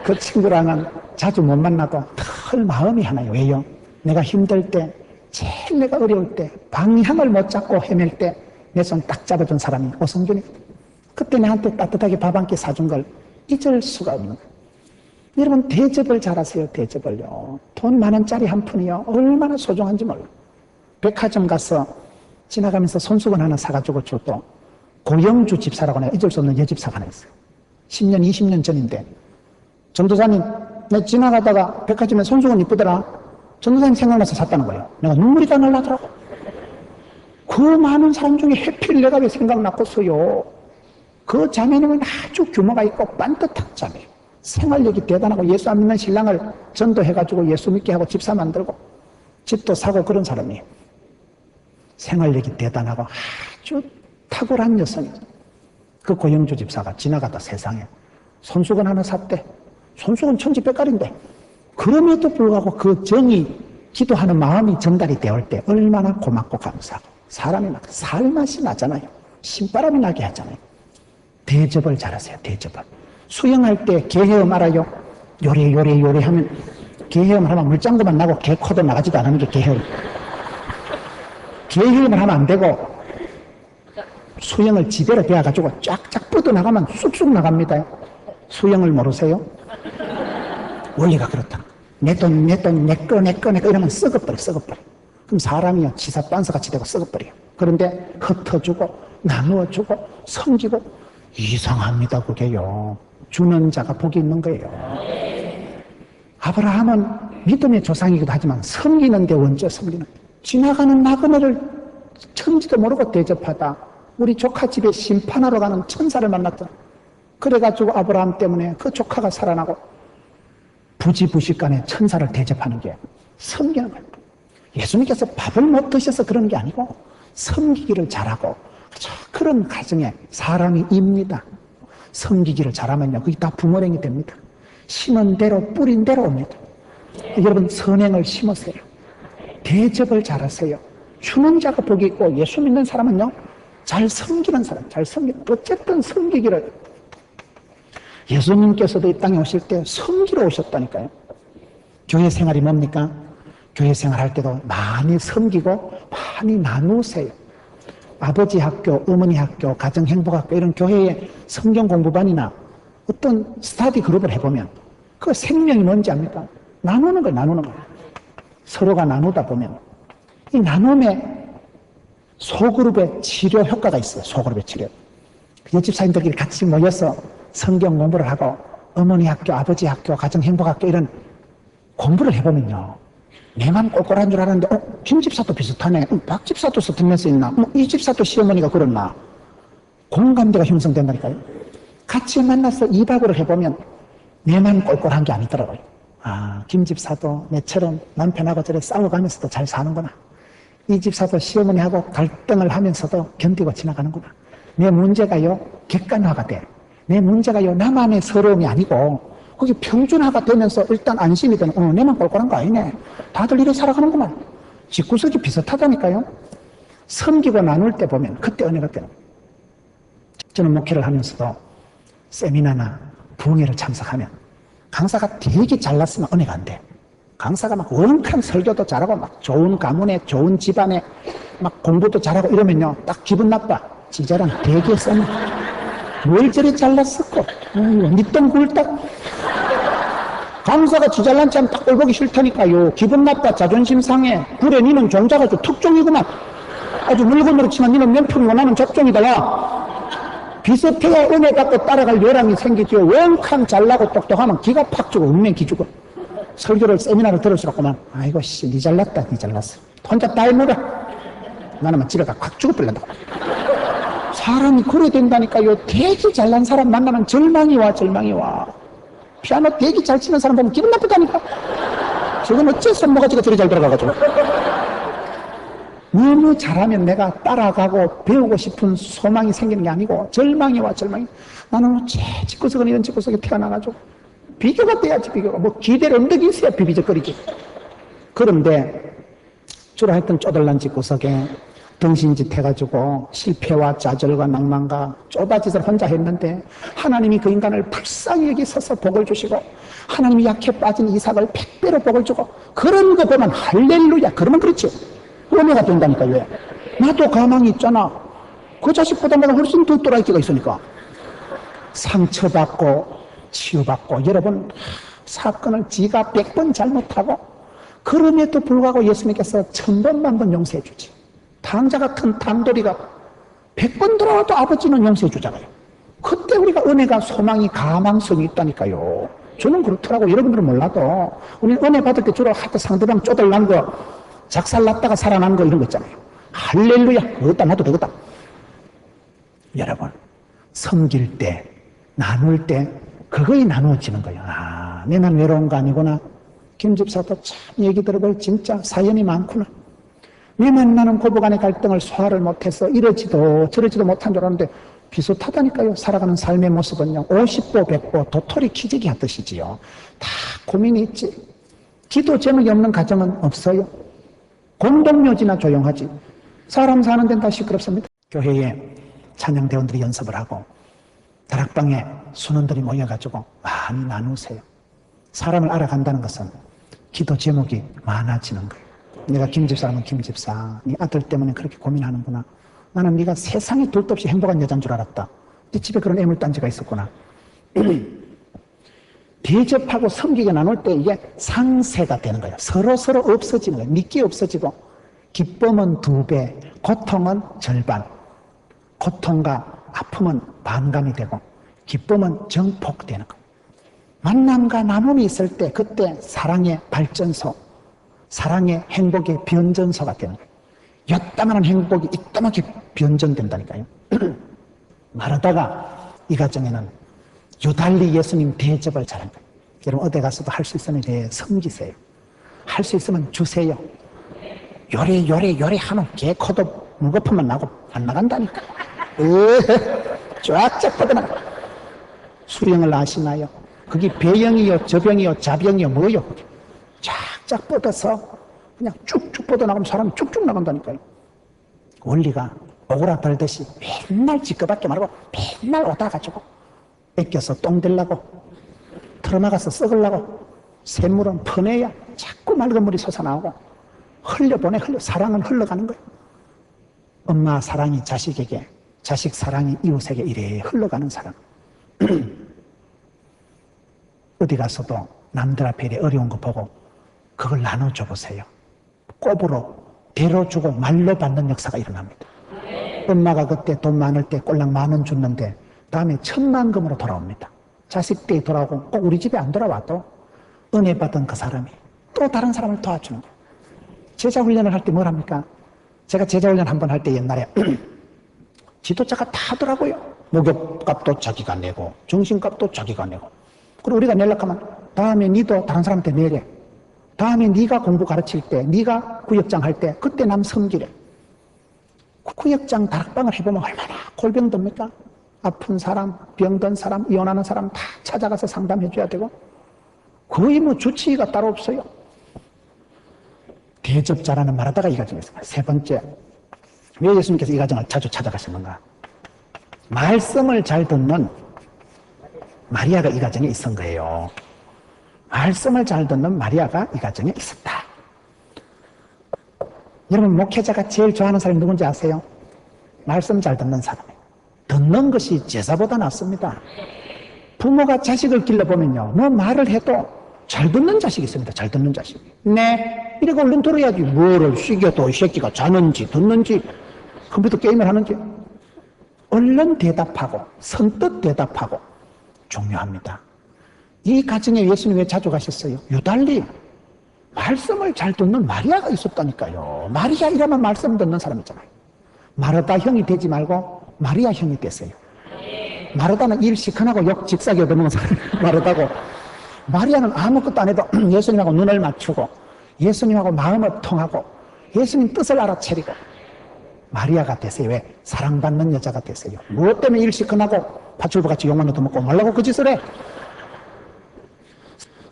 S1: 그 친구랑은 자주 못 만나도 털 마음이 하나요. 왜요? 내가 힘들 때, 제일 내가 어려울 때, 방향을 못 잡고 헤맬 때 내 손 딱 잡아준 사람이 오성균이거든. 그때 나한테 따뜻하게 밥 한 끼 사준 걸 잊을 수가 없는 거예요. 여러분, 대접을 잘하세요. 대접을요. 돈 10,000원짜리 한 푼이요, 얼마나 소중한지 몰라요. 백화점 가서 지나가면서 손수건 하나 사가지고 줘도 고영주 집사라고 내가 잊을 수 없는 여집사가 하나 있어요. 10년, 20년 전인데 전도사님, 내가 지나가다가 백화점에 손수건 이쁘더라. 전도사님 생각나서 샀다는 거예요. 내가 눈물이 다 날라더라고. 그 많은 사람 중에 해필 내가 왜 생각났겠어요. 그 자매님은 아주 규모가 있고 반듯한 자매예요. 생활력이 대단하고 예수 안 믿는 신랑을 전도해가지고 예수 믿게 하고 집사 만들고 집도 사고 그런 사람이에요. 생활력이 대단하고 아주 탁월한 여성이죠. 그 고영주 집사가 지나가다 세상에 손수건 하나 샀대. 손수건 천지백깔인데 그럼에도 불구하고 그 정이 기도하는 마음이 전달이 되올 때 얼마나 고맙고 감사하고 사람이 막 살맛이 나잖아요. 신바람이 나게 하잖아요. 대접을 잘하세요. 대접을. 수영할 때 개헤엄 알아요? 요래 하면 개헤엄을 하면 물장구만 나고 개 코도 나가지도 않는 게 개헤엄. 개헤엄을 하면 안 되고 수영을 지대로 배워가지고 쫙쫙 뻗어나가면 쑥쑥 나갑니다. 수영을 모르세요? 원리가 그렇다. 내 돈, 내 거 이러면 썩어버려. 그럼 사람이요, 지사반스같이 되고 썩어버려요. 그런데 흩어주고 나누어주고 섬기고 이상합니다. 그게요. 주는 자가 복이 있는 거예요. 아브라함은 믿음의 조상이기도 하지만 섬기는 데 원죄 섬기는. 지나가는 나그네를 천지도 모르고 대접하다 우리 조카 집에 심판하러 가는 천사를 만났던. 그래가지고 아브라함 때문에 그 조카가 살아나고 부지부식간에 천사를 대접하는 게 섬기는 거예요. 예수님께서 밥을 못 드셔서 그런 게 아니고 섬기기를 잘하고 그런 가정에 사람이 입니다. 섬기기를 잘하면요, 그게 다 부모랭이 됩니다. 심은 대로 뿌린 대로 옵니다. 여러분, 선행을 심으세요. 대접을 잘하세요. 주는 자가 복이 있고 예수 믿는 사람은요, 잘 섬기는 사람, 잘 섬기는. 어쨌든 섬기기를. 예수님께서도 이 땅에 오실 때 섬기러 오셨다니까요. 교회 생활이 뭡니까? 교회 생활할 때도 많이 섬기고 많이 나누세요. 아버지 학교, 어머니 학교, 가정행복학교 이런 교회의 성경 공부반이나 어떤 스터디 그룹을 해보면 그 생명이 뭔지 압니까? 나누는 거예요. 나누는 거예요. 서로가 나누다 보면 이 나눔의 소그룹의 치료 효과가 있어요. 소그룹의 치료. 옆집사님들끼리 같이 모여서 성경 공부를 하고 어머니 학교, 아버지 학교, 가정행복학교 이런 공부를 해보면요. 내만 꼴꼴한 줄 알았는데, 김 집사도 비슷하네. 박 집사도 스트레스 있나? 이 집사도 시어머니가 그렇나? 공감대가 형성된다니까요. 같이 만나서 이박으로 해보면 내만 꼴꼴한 게 아니더라고요. 아, 김 집사도 내처럼 남편하고 저래 싸워가면서도 잘 사는구나. 이 집사도 시어머니하고 갈등을 하면서도 견디고 지나가는구나. 내 문제가요, 객관화가 돼. 내 문제가요, 나만의 서러움이 아니고, 그게 평준화가 되면서 일단 안심이 되는, 내만 꼴꼴한 거 아니네. 다들 이래 살아가는구만. 집구석이 비슷하다니까요. 섬기고 나눌 때 보면 그때 은혜가 되는 거예요. 저는 목회를 하면서도 세미나나 부흥회를 참석하면 강사가 되게 잘났으면 은혜가 안 돼. 강사가 막 원칸 설교도 잘하고 막 좋은 가문에 좋은 집안에 막 공부도 잘하고 이러면요 딱 기분 나빠. 지자랑 되게 쌤 뭘 저리 잘났었고 니똥 굴딱 강사가 지잘난 참 딱 꼴보기 싫다니까요. 기분 나빠. 자존심 상해. 그래 니는 종자가 좀 특종이구만. 아주 물건으로 치면 니는 명품이고 나는 적종이다. 야 비슷해야 은혜 받고 따라갈 요람이 생기죠. 원칸 잘나고 똑똑하면 기가 팍 주고 운명기 주고. 설교를 세미나를 들을수록만 아이고 씨 니 잘났다 니 잘났어. 혼자 다 해먹어. 나는 집에 가 콱 죽어버린다고. 사람이 그래 된다니까요. 되게 잘난 사람 만나면 절망이 와. 절망이 와. 피아노 되게 잘 치는 사람 보면 기분 나쁘다니까. 저건 어째 손모가지가 저리 잘 들어가가지고. 너무 잘하면 내가 따라가고 배우고 싶은 소망이 생기는 게 아니고 절망이 와. 절망이. 나는 어째 집구석은 이런 집구석에 태어나가지고 비교가 돼야지. 비교가 뭐 기대를 언덕이 있어야 비비적거리지. 그런데 주로 하여튼 쪼들난 집구석에 등신짓 해가지고 실패와 좌절과 낭만과 좁아짓을 혼자 했는데 하나님이 그 인간을 불쌍히 여기서서 복을 주시고 하나님이 약해 빠진 이삭을 100배로 복을 주고 그런 거 보면 할렐루야. 그러면 그렇지. 은혜가 된다니까. 왜? 나도 가망이 있잖아. 그 자식보다 내가 훨씬 더 또라이끼가 있으니까. 상처받고 치유받고 여러분 사건을 지가 100번 잘못하고 그럼에도 불구하고 예수님께서 1000번 만번 용서해 주지. 당자 같은 담돌이가 100번 돌아와도 아버지는 용서해 주잖아요. 그때 우리가 은혜가 소망이 가망성이 있다니까요. 저는 그렇더라고. 여러분들은 몰라도 우리 은혜 받을 때 주로 하도 상대방 쪼들난 거 작살났다가 살아난 거 이런 거 있잖아요. 할렐루야. 어디다 놔도 되겠다. 여러분 섬길 때 나눌 때 그거에 나누어지는 거예요. 아, 내만 외로운 거 아니구나. 김 집사도 참 얘기 들어볼 진짜 사연이 많구나. 내만 나는 고부간의 갈등을 소화를 못해서 이러지도 저러지도 못한 줄 알았는데 비슷하다니까요. 살아가는 삶의 모습은요. 50보 100보 도토리 키재기 하듯이지요. 다 고민이 있지. 기도 제목이 없는 가정은 없어요. 공동묘지나 조용하지. 사람 사는 데는 다 시끄럽습니다. 교회에 찬양대원들이 연습을 하고 다락방에 순원들이 모여가지고 많이 나누세요. 사람을 알아간다는 것은 기도 제목이 많아지는 거예요. 내가 김집사라면 김집사, 네 아들 때문에 그렇게 고민하는구나. 나는 네가 세상에 둘도 없이 행복한 여자인 줄 알았다. 네 집에 그런 애물단지가 있었구나. 대접하고 섬기게 나눌 때 이게 상세가 되는 거예요. 서로 없어지는 거예요. 믿기 없어지고 기쁨은 2배, 고통은 절반. 고통과 아픔은 반감이 되고 기쁨은 정폭되는 거예요. 만남과 나눔이 있을 때 그때 사랑의 발전소, 사랑의 행복의 변전소가 되는 거예요. 엿다만한 행복이 이따만하게 변전된다니까요. 말하다가 이 가정에는 유달리 예수님 대접을 잘한 거예요. 여러분 어디 가서도 할 수 있으면 섬기세요. 할 수 있으면 주세요. 요래 하는 개 코도 물거품만 나고 안 나간다니까. 쫙쫙 뻗어나가. 수령을 아시나요? 그게 배영이요 저병이요 자병이요 뭐요? 쫙쫙 뻗어서 그냥 쭉쭉 뻗어나가면 사람이 쭉쭉 나간다니까요. 원리가 오그라들듯이 맨날 지꺼밖에 말고 맨날 오다가지고 뺏겨서 똥 되려고 틀어막아서 썩으려고 샘물은 퍼내야 자꾸 맑은 물이 솟아나오고 흘려보내. 사랑은 흘러가는 거예요. 엄마 사랑이 자식에게, 자식 사랑이 이웃에게 이래 흘러가는 사랑. 어디 가서도 남들 앞에 이래 어려운 거 보고 그걸 나눠줘 보세요. 꼽으로 대로주고 말로 받는 역사가 일어납니다. 엄마가 그때 돈 많을 때 꼴랑 10,000원 줬는데 다음에 1,000,000금으로 돌아옵니다. 자식 때 돌아오고 꼭 우리 집에 안 돌아와도 은혜 받은 그 사람이 또 다른 사람을 도와주는 거예요. 제자 훈련을 할 때 뭘 합니까? 제가 제자 훈련 한 번 할 때 옛날에 지도자가 다 하더라고요. 목욕값도 자기가 내고 정신값도 자기가 내고. 그리고 우리가 내려가면 다음에 니도 다른 사람한테 내래. 다음에 네가 공부 가르칠 때, 네가 구역장 할 때 그때 남 섬기래. 구역장 다락방을 해보면 얼마나 골병듭니까? 아픈 사람, 병든 사람, 이혼하는 사람 다 찾아가서 상담해줘야 되고 거의 뭐 주치의가 따로 없어요. 대접자라는 말하다가 이 과정이 있습니다. 세 번째, 왜 예수님께서 이 과정을 자주 찾아가시는가? 말씀을 잘 듣는 마리아가 이 과정에 있은 거예요. 말씀을 잘 듣는 마리아가 이 과정에 있었다. 여러분, 목회자가 제일 좋아하는 사람이 누군지 아세요? 말씀 잘 듣는 사람이에요. 듣는 것이 제사보다 낫습니다. 부모가 자식을 길러보면요, 뭐 말을 해도 잘 듣는 자식이 있습니다. 잘 듣는 자식. 네, 이러고 얼른 들어야지. 뭐를 쉬겨도 이 새끼가 자는지 듣는지 컴퓨터 게임을 하는지 얼른 대답하고 선뜻 대답하고 중요합니다. 이 가정에 예수님이 왜 자주 가셨어요? 유달리 말씀을 잘 듣는 마리아가 있었다니까요. 마리아 이러면 말씀 듣는 사람이잖아요. 마르다 형이 되지 말고 마리아 형이 됐어요. 마르다는 일 시큰하고 욕 직사기 얻어먹은 사람이 마르다고, 마리아는 아무것도 안 해도 예수님하고 눈을 맞추고 예수님하고 마음을 통하고 예수님 뜻을 알아차리고 마리아가 되세요. 왜? 사랑받는 여자가 되세요. 무엇 때문에 일 시큰하고 파출부같이 욕만 얻어먹고 말라고 그 짓을 해?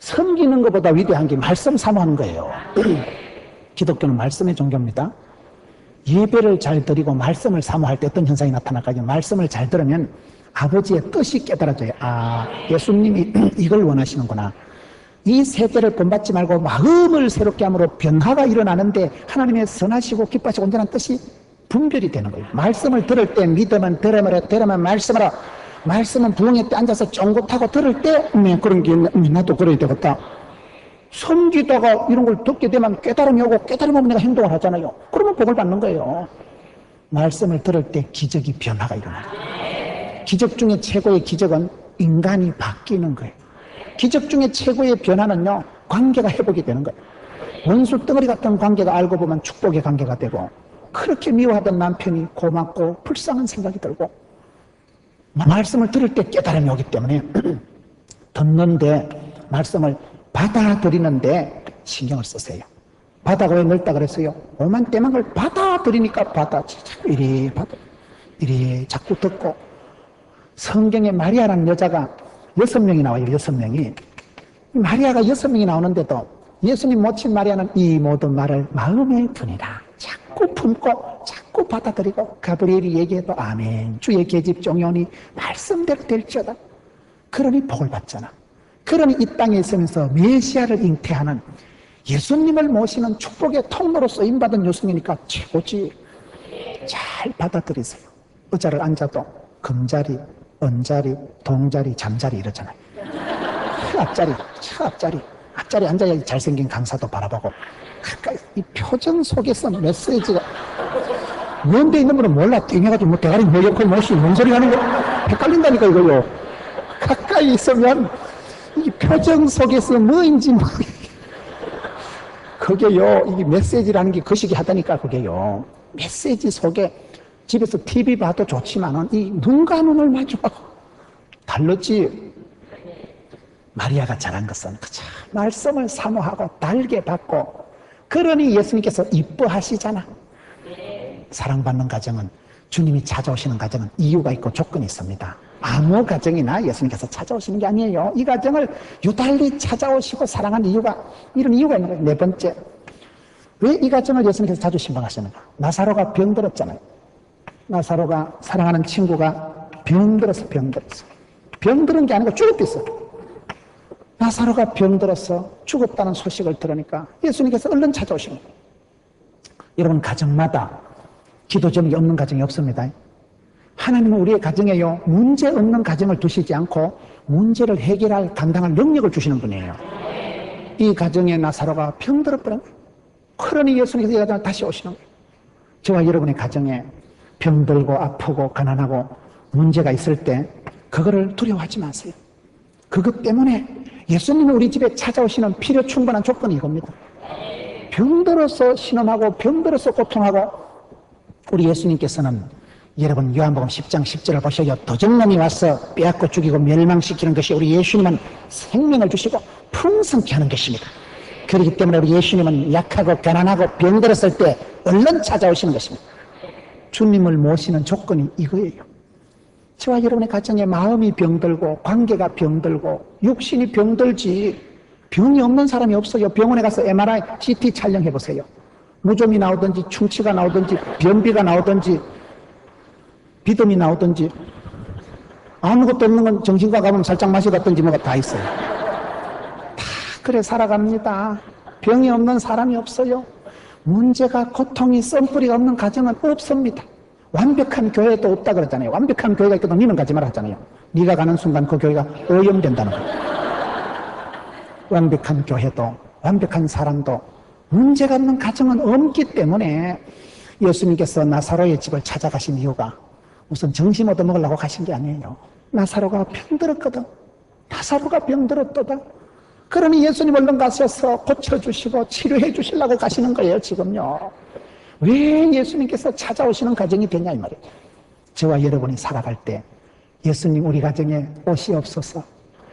S1: 섬기는 것보다 위대한 게 말씀 사모하는 거예요. 기독교는 말씀의 종교입니다. 예배를 잘 드리고 말씀을 사모할 때 어떤 현상이 나타날까요? 말씀을 잘 들으면 아버지의 뜻이 깨달아져요. 아, 예수님이 이걸 원하시는구나. 이 세대를 본받지 말고 마음을 새롭게 함으로 변화가 일어나는데 하나님의 선하시고 기뻐하시고 온전한 뜻이 분별이 되는 거예요. 말씀을 들을 때 믿으면 들으면 말씀하라. 말씀은 부흥회 때 앉아서 쫑긋하고 들을 때 그런 게 나도 그래야 되겠다. 섬기다가 이런 걸 듣게 되면 깨달음이 오고 깨달음 오면 내가 행동을 하잖아요. 그러면 복을 받는 거예요. 말씀을 들을 때 기적이 변화가 일어나요. 기적 중에 최고의 기적은 인간이 바뀌는 거예요. 기적 중에 최고의 변화는요, 관계가 회복이 되는 거예요. 원수 덩어리 같은 관계가 알고 보면 축복의 관계가 되고, 그렇게 미워하던 남편이 고맙고 불쌍한 생각이 들고, 말씀을 들을 때 깨달음이 오기 때문에 듣는데 말씀을 받아들이는데 신경을 쓰세요. 바다가 왜 넓다 그랬어요? 오만 때만 걸 받아들이니까 이리 자꾸 듣고. 성경에 마리아라는 여자가 6명이 나와요. 6명이. 마리아가 6명이 나오는데도 예수님 모친 마리아는 이 모든 말을 마음에 두니라. 자꾸 품고 자꾸 받아들이고 가브리엘이 얘기해도 아멘, 주의 계집종이 오니 말씀대로 될지어다. 그러니 복을 받잖아. 그러니 이 땅에 있으면서 메시아를 잉태하는 예수님을 모시는 축복의 통로로 쓰임받은 예수님이니까 최고지. 잘 받아들이세요. 의자를 앉아도 금자리, 은자리, 동자리, 잠자리 이러잖아요. 앞자리 앉아야 잘생긴 강사도 바라보고 가까이 이 표정 속에서 메시지가 뭔데 있는 거는 몰라. 띵해가지고 뭐 대가리 모욕을 못시 뭔 소리 하는 거 헷갈린다니까 이거요. 가까이 있으면 이 표정 속에서 뭐인지 그게요, 이게 메시지라는 게 거시기 하다니까. 그게요, 메시지 속에 집에서 TV 봐도 좋지만은 이 눈과 눈을 마주하고 달랐지. 마리아가 잘한 것은 그저 말씀을 사모하고 달게 받고, 그러니 예수님께서 이뻐하시잖아. 사랑받는 가정은, 주님이 찾아오시는 가정은 이유가 있고 조건이 있습니다. 아무 가정이나 예수님께서 찾아오시는 게 아니에요. 이 가정을 유달리 찾아오시고 사랑하는 이유가, 이런 이유가 있는 거예요. 네 번째, 왜 이 가정을 예수님께서 자주 신방하시는가? 나사로가 병들었잖아요. 나사로가 사랑하는 친구가 병들었어. 병들은 게 아니고 죽었댔어. 나사로가 병들어서 죽었다는 소식을 들으니까 예수님께서 얼른 찾아오시는 거예요. 여러분, 가정마다 기도점이 없는 가정이 없습니다. 하나님은 우리의 가정에요, 문제 없는 가정을 두시지 않고 문제를 해결할 감당할 능력을 주시는 분이에요. 이 가정에 나사로가 병들어버린 거예요. 그러니 예수님께서 이 가정을 다시 오시는 거예요. 저와 여러분의 가정에 병들고 아프고 가난하고 문제가 있을 때 그거를 두려워하지 마세요. 그것 때문에 예수님이 우리 집에 찾아오시는 필요 충분한 조건이 이겁니다. 병들어서 신음하고 병들어서 고통하고, 우리 예수님께서는 여러분 요한복음 10장 10절을 보셔요. 도적놈이 와서 빼앗고 죽이고 멸망시키는 것이 우리 예수님은 생명을 주시고 풍성케 하는 것입니다. 그렇기 때문에 우리 예수님은 약하고 가난하고 병들었을 때 얼른 찾아오시는 것입니다. 주님을 모시는 조건이 이거예요. 저와 여러분의 가정에 마음이 병들고 관계가 병들고 육신이 병들지 병이 없는 사람이 없어요. 병원에 가서 MRI, CT 촬영해보세요. 무좀이 나오든지 충치가 나오든지 변비가 나오든지 비듬이 나오든지 아무것도 없는 건 정신과 가보면 살짝 맛이 갔든지 뭐가 다 있어요. 다 그래 살아갑니다. 병이 없는 사람이 없어요. 문제가 고통이 썸뿌리가 없는 가정은 없습니다. 완벽한 교회도 없다 그러잖아요. 완벽한 교회가 있거든 니는 가지 마라 하잖아요. 네가 가는 순간 그 교회가 오염된다는 거예요. 완벽한 교회도 완벽한 사람도 문제가 없는 가정은 없기 때문에 예수님께서 나사로의 집을 찾아가신 이유가 무슨 정심 얻어먹으려고 가신 게 아니에요. 나사로가 병들었거든. 나사로가 병들었거든. 그러니 예수님 얼른 가셔서 고쳐주시고 치료해 주시려고 가시는 거예요. 지금요. 왜 예수님께서 찾아오시는 가정이 되냐 이 말이에요. 저와 여러분이 살아갈 때 예수님 우리 가정에 오시옵소서.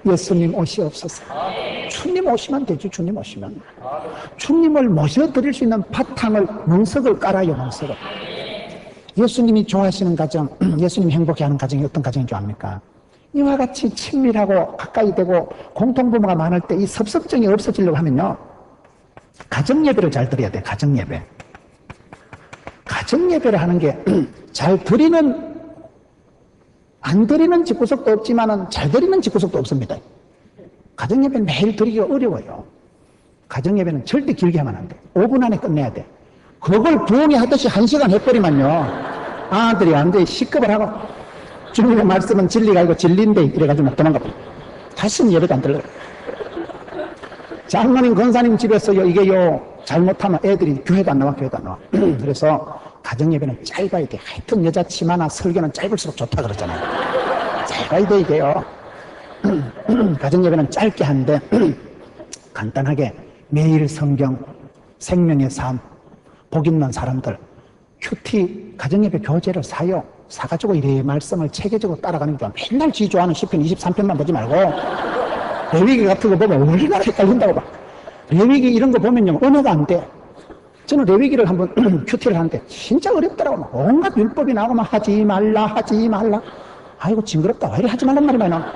S1: 예수님 오시옵소서. 주님 오시면 되죠. 주님 오시면. 주님을 모셔드릴 수 있는 바탕을 멍석을 깔아요. 멍석을. 예수님이 좋아하시는 가정, 예수님이 행복해하는 가정이 어떤 가정인 줄 압니까? 이와 같이 친밀하고 가까이 되고 공통부모가 많을 때 이 섭섭증이 없어지려고 하면요, 가정예배를 잘 드려야 돼. 가정예배. 가정예배를 하는 게 잘 드리는, 안 드리는 집구석도 없지만은 잘 드리는 집구석도 없습니다. 가정예배는 매일 드리기가 어려워요. 가정예배는 절대 길게 하면 안 돼. 5분 안에 끝내야 돼. 그걸 부엉이 하듯이 1시간 해버리면요, 아들이 완전히 시급을 하고, 주님의 말씀은 진리가 아니고 진리인데 이래가지고 막 도망가 버려. 다시는 예배도 안 들려요. 장로님, 권사님 집에서요, 이게요, 잘못하면 애들이 교회도 안 나와, 교회도 안 나와. 그래서 가정예배는 짧아야 돼. 하여튼 여자 치마나 설교는 짧을수록 좋다 그러잖아요. 짧아야 돼, 이게요. 가정예배는 짧게 하는데, 간단하게 매일 성경, 생명의 삶, 복 있는 사람들, 큐티 가정예배 교재를 사요. 사가지고 이래 말씀을 체계적으로 따라가는 게 좋아. 맨날 지 좋아하는 시편 23편만 보지 말고 레위기 같은 거 보면 얼마나 헷갈린다고 봐. 레위기 이런 거 보면요, 언어가 안 돼. 저는 레위기를 한번 큐티를 하는데 진짜 어렵더라고. 온갖 율법이 나오고 막 하지 말라 하지 말라. 아이고 징그럽다. 왜 이래 하지 말란 말이 많이 나오나.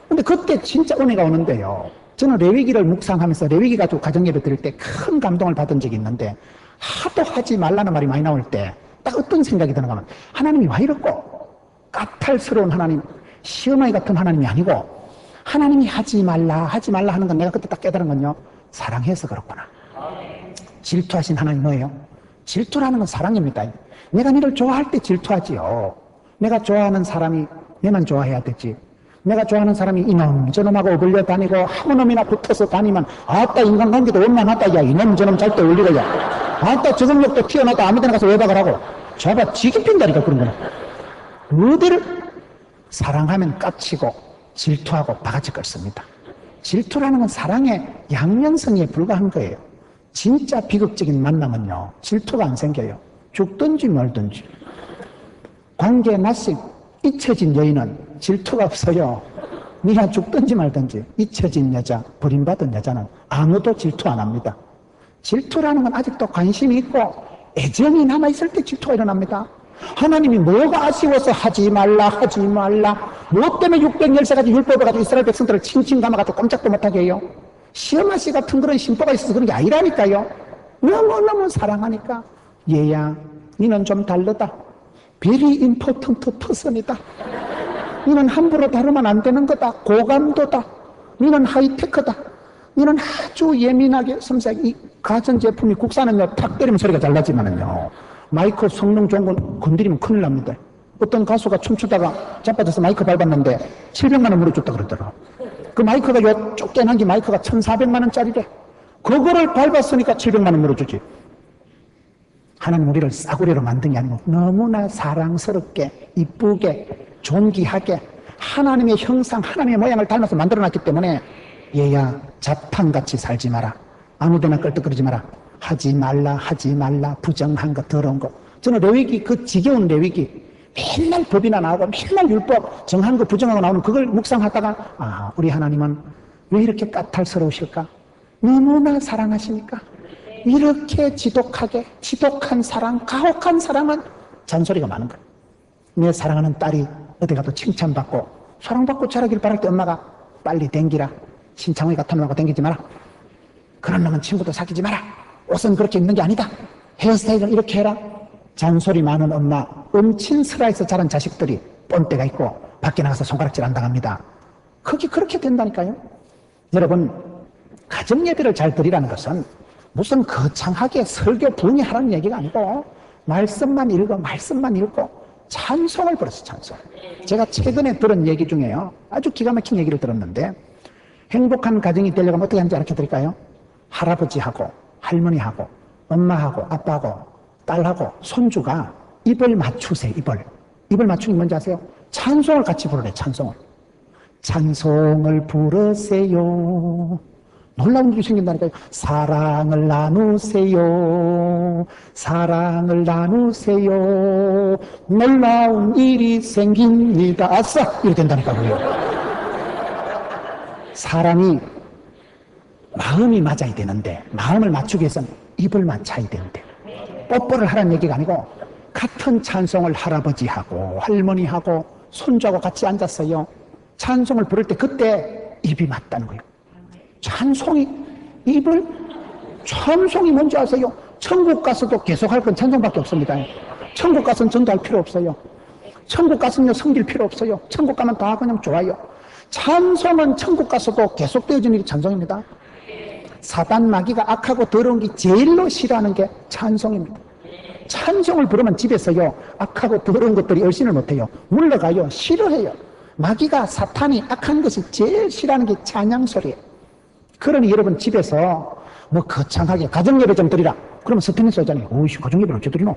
S1: 근데 그때 진짜 은혜가 오는데요, 저는 레위기를 묵상하면서 레위기 가지고 가정예배 드릴 때 큰 감동을 받은 적이 있는데, 하도 하지 말라는 말이 많이 나올 때 딱 어떤 생각이 드는가 하면, 하나님이 와 이렇고 까탈스러운 하나님, 시어머니 같은 하나님이 아니고 하나님이 하지 말라 하는 건 내가 그때 딱 깨달은 건요, 사랑해서 그렇구나. 질투하신 하나님 뭐예요? 질투라는 건 사랑입니다. 내가 너를 좋아할 때 질투하지요. 내가 좋아하는 사람이 내만 좋아해야 되지. 내가 좋아하는 사람이 이놈 저놈하고 어울려 다니고 한 놈이나 붙어서 다니면 아따 인간관계도 원만하다. 야 이놈 저놈 잘 때 어울리고, 야 아따 저성력도 튀어나다. 아무데나 가서 외박을 하고 저봐 지기 핀다니까. 그런 거는 어디를 사랑하면 깝치고 질투하고 바가지 끓습니다. 질투라는 건 사랑의 양면성에 불과한 거예요. 진짜 비극적인 만남은요, 질투가 안 생겨요. 죽든지 말든지. 관계 낯익 잊혀진 여인은 질투가 없어요. 네가 죽든지 말든지. 잊혀진 여자, 버림받은 여자는 아무도 질투 안 합니다. 질투라는 건 아직도 관심이 있고 애정이 남아있을 때 질투가 일어납니다. 하나님이 뭐가 아쉬워서 하지 말라 뭐 때문에 610세가지 율법을 가지고 이스라엘 백성들을 칭칭 감아가지고 꼼짝도 못하게 해요? 시어마씨 같은 그런 심보가 있어서 그런 게 아니라니까요. 너무너무 사랑하니까. 얘야 니는 좀 다르다. Very important person이다. 니는 함부로 다루면 안 되는 거다. 고감도다. 니는 하이테크다. 니는 아주 예민하게 섬세하게. 이 가전제품이 국산은요 탁 때리면 소리가 잘 나지만은요, 마이크 성능 좋은 건 건드리면 큰일 납니다. 어떤 가수가 춤추다가 자빠져서 마이크 밟았는데 700만 원 물어줬다 그러더라고. 그 마이크가 요 쫓겨난 게 마이크가 1,400만 원짜리래. 그거를 밟았으니까 700만 원 물어주지. 하나님 우리를 싸구려로 만든 게 아니고 너무나 사랑스럽게 이쁘게 존귀하게 하나님의 형상, 하나님의 모양을 닮아서 만들어놨기 때문에 얘야 잡탕같이 살지 마라. 아무데나 껄떡거리지 마라. 하지 말라 부정한 거 더러운 거. 저는 레위기 그 지겨운 레위기 맨날 법이나 나오고 맨날 율법 정한 거 부정하고 나오는 그걸 묵상하다가 아 우리 하나님은 왜 이렇게 까탈스러우실까? 너무나 사랑하시니까 이렇게 지독한 사랑, 가혹한 사랑은 잔소리가 많은 거예요. 내 사랑하는 딸이 어디 가도 칭찬받고 사랑받고 자라길 바랄 때 엄마가 빨리 댕기라. 신창훈이 같은 놈하고 댕기지 마라. 그런 놈은 친구도 사귀지 마라. 옷은 그렇게 입는 게 아니다. 헤어스타일은 이렇게 해라. 잔소리 많은 엄마, 음친스라에서 자란 자식들이 뻔때가 있고 밖에 나가서 손가락질 안 당합니다. 그게 그렇게 된다니까요. 여러분, 가정예배를 잘 드리라는 것은 무슨 거창하게 설교 붕의하라는 얘기가 아니고 말씀만 읽고 찬송을 부르세요. 찬송. 제가 최근에 들은 얘기 중에요. 아주 기가 막힌 얘기를 들었는데 행복한 가정이 되려면 어떻게 하는지 알려 드릴까요? 할아버지하고 할머니하고 엄마하고 아빠하고 딸하고 손주가 입을 맞추세요. 입을 맞추는 게 뭔지 아세요? 찬송을 같이 부르래. 찬송을 부르세요. 놀라운 일이 생긴다니까요. 사랑을 나누세요. 놀라운 일이 생깁니다. 아싸! 이렇게 된다니까요. 사람이 마음이 맞아야 되는데 마음을 맞추기 위해서는 입을 맞춰야 되는데 뽀뽀를 하라는 얘기가 아니고 같은 찬송을 할아버지하고 할머니하고 손주하고 같이 앉았어요. 찬송을 부를 때 그때 입이 맞다는 거예요. 찬송이 뭔지 아세요? 천국 가서도 계속할 건 찬송밖에 없습니다. 천국 가서는 전도할 필요 없어요. 천국 가서는요 섬길 필요 없어요. 천국 가면 다 그냥 좋아요. 찬송은 천국 가서도 계속되어지는 게 찬송입니다. 사단 마귀가 악하고 더러운 게 제일로 싫어하는 게 찬송입니다. 찬송을 부르면 집에서요 악하고 더러운 것들이 얼씬을 못해요. 물러가요. 싫어해요. 마귀가 사탄이 악한 것이 제일 싫어하는 게 찬양 소리예요. 그러니 여러분 집에서 뭐 거창하게 가정예배 좀 드리라. 그러면 스트레스 오잖아요. 오이씨 가정예배를 어째 드리노?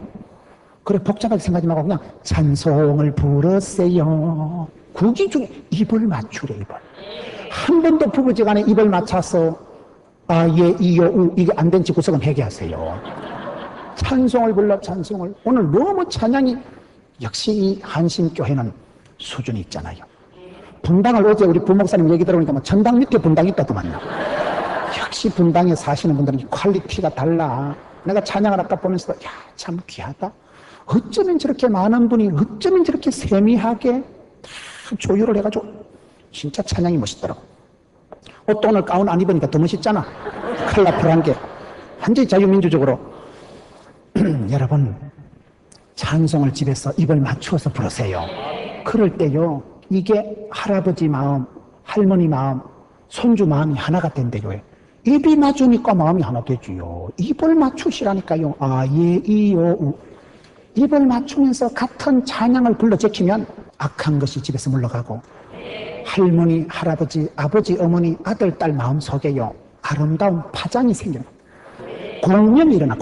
S1: 그래 복잡하게 생각하지 말고 그냥 찬송을 부르세요. 그게 중에 입을 맞추래. 한 번도 부부지간에 입을 맞춰서 아, 예, 이요, 우 이게 안 된 집구석은 회개하세요. 찬송을 불러 찬송을. 오늘 너무 찬양이 역시 이 한신교회는 수준이 있잖아요. 분당을 어제 우리 부목사님 얘기 들어보니까 뭐 전당 밑에 분당이 있다더만요. 역시 분당에 사시는 분들은 퀄리티가 달라. 내가 찬양을 아까 보면서 야, 참 귀하다. 어쩌면 저렇게 많은 분이 어쩌면 저렇게 세미하게 다 조율을 해가지고 진짜 찬양이 멋있더라고. 옷도 오늘 가운 안 입으니까 더 멋있잖아. 컬러풀한 게 완전히 자유민주적으로. 여러분 찬송을 집에서 입을 맞추어서 부르세요. 그럴 때요 이게 할아버지 마음, 할머니 마음, 손주 마음이 하나가 된대요. 입이 맞으니까 마음이 하나 되지요. 입을 맞추시라니까요. 아, 예, 이요, 우. 입을 맞추면서 같은 찬양을 불러 제키면 악한 것이 집에서 물러가고 할머니, 할아버지, 아버지, 어머니, 아들, 딸 마음속에요 아름다운 파장이 생겨요. 공명이 일어나.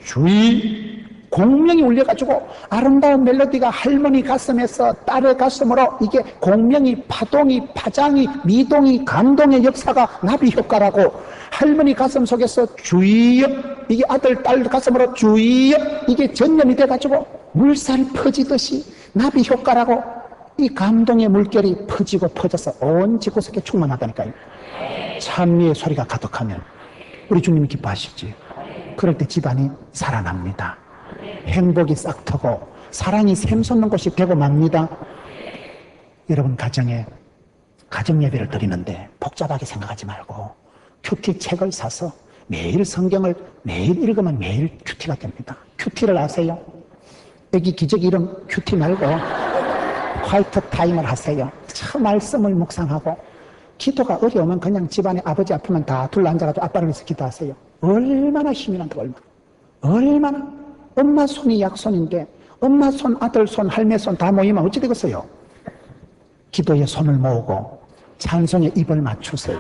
S1: 주의 공명이 울려가지고 아름다운 멜로디가 할머니 가슴에서 딸의 가슴으로 이게 공명이 파동이 파장이 미동이 감동의 역사가 나비 효과라고 할머니 가슴 속에서 주여 이게 아들 딸 가슴으로 주여 이게 전염이 돼가지고 물살 퍼지듯이 나비 효과라고 이 감동의 물결이 퍼지고 퍼져서 온 집구석에 충만하다니까요. 찬미의 소리가 가득하면 우리 주님이 기뻐하시지. 그럴 때 집안이 살아납니다. 행복이 싹트고 사랑이 샘솟는 곳이 되고 맙니다. 여러분 가정 예배를 드리는데 복잡하게 생각하지 말고 큐티 책을 사서 매일 성경을 매일 읽으면 매일 큐티가 됩니다. 큐티를 아세요? 애기 기저귀 이름 큐티 말고 화이트 타임을 하세요. 저 말씀을 묵상하고 기도가 어려우면 그냥 집안에 아버지 아프면 다 둘러앉아가지고 아빠를 위해서 기도하세요. 얼마나 힘이 난다. 얼마나 엄마 손이 약손인데 엄마 손, 아들 손, 할매 손 다 모이면 어찌 되겠어요? 기도에 손을 모으고 찬송에 입을 맞추세요.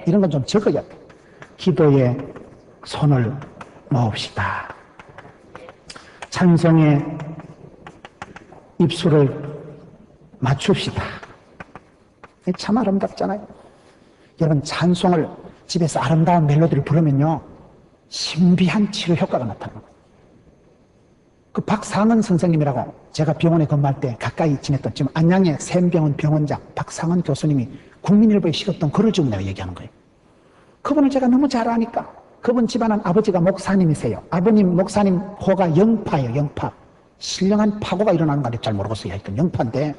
S1: 이런 건 좀 적어야 돼. 기도에 손을 모읍시다. 찬송에 입술을 맞춥시다. 참 아름답잖아요. 여러분, 찬송을 집에서 아름다운 멜로디를 부르면요, 신비한 치료 효과가 나타나는 거예요. 그 박상은 선생님이라고 제가 병원에 근무할 때 가까이 지냈던, 지금 안양의 샘병원 병원장 박상은 교수님이 국민일보에 실었던 글을 좀 내가 얘기하는 거예요. 그분을 제가 너무 잘 아니까, 그분 집안은 아버지가 목사님이세요. 아버님 목사님 호가 영파예요. 영파. 신령한 파고가 일어나는 건지 잘 모르겠어요. 하여튼 영파인데,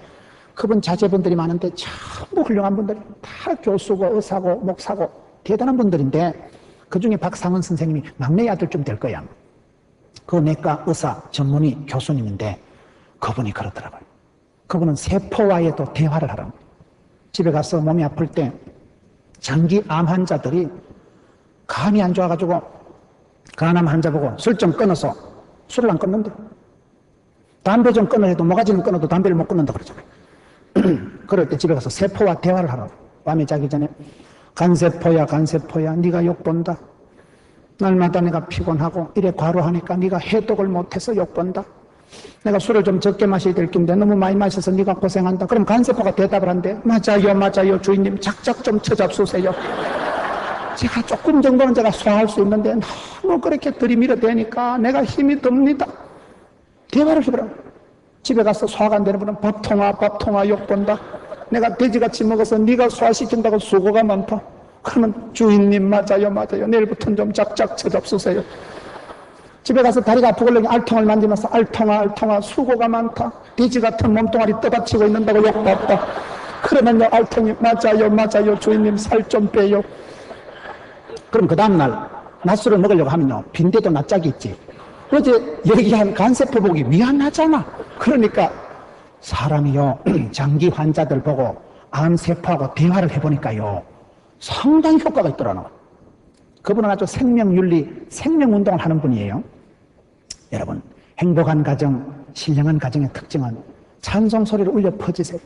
S1: 그분 자제분들이 많은데 전부 훌륭한 분들, 다 교수고 의사고 목사고 대단한 분들인데, 그중에 박상은 선생님이 막내 아들쯤 될 거야. 그 내과 의사 전문의 교수님인데, 그분이 그러더라고요. 그분은 세포와에도 대화를 하라고. 집에 가서 몸이 아플 때 장기 암 환자들이 간이 안 좋아가지고 간암 환자 보고 술 좀 끊어서 술을 안 끊는다. 담배 좀 끊어 해도 모가지는 끊어도 담배를 못 끊는다 그러잖아요. 그럴 때 집에 가서 세포와 대화를 하라고. 밤에 자기 전에 간세포야 간세포야 네가 욕본다. 날마다 내가 피곤하고 이래 과로하니까 네가 해독을 못해서 욕본다. 내가 술을 좀 적게 마셔야 될 텐데 너무 많이 마셔서 네가 고생한다. 그럼 간세포가 대답을 한대. 맞아요 맞아요 주인님, 작작 좀 쳐잡수세요. 제가 조금 정도는 제가 소화할 수 있는데 너무 그렇게 들이밀어 대니까 내가 힘이 듭니다. 대화를 해보라. 집에 가서 소화가 안 되는 분은 밥통아 욕본다. 내가 돼지같이 먹어서 네가 소화시킨다고 수고가 많다. 그러면 주인님 맞아요 내일부터는 좀 작작 쳐잡수세요. 집에 가서 다리가 아프고 그러니 알통을 만지면서 알통아 수고가 많다. 돼지 같은 몸뚱아리 떠받치고 있는다고 욕봤다. 그러면요 알통이 맞아요 주인님 살 좀 빼요. 그럼 그 다음날 낮술을 먹으려고 하면요, 빈대도 낯짝이 있지. 어제 얘기한 간세포 보기 미안하잖아. 그러니까 사람이요 장기 환자들 보고 암세포하고 대화를 해보니까요 상당히 효과가 있더라고요. 그분은 아주 생명윤리, 생명운동을 하는 분이에요. 여러분, 행복한 가정, 신령한 가정의 특징은 찬송 소리를 울려 퍼지세요.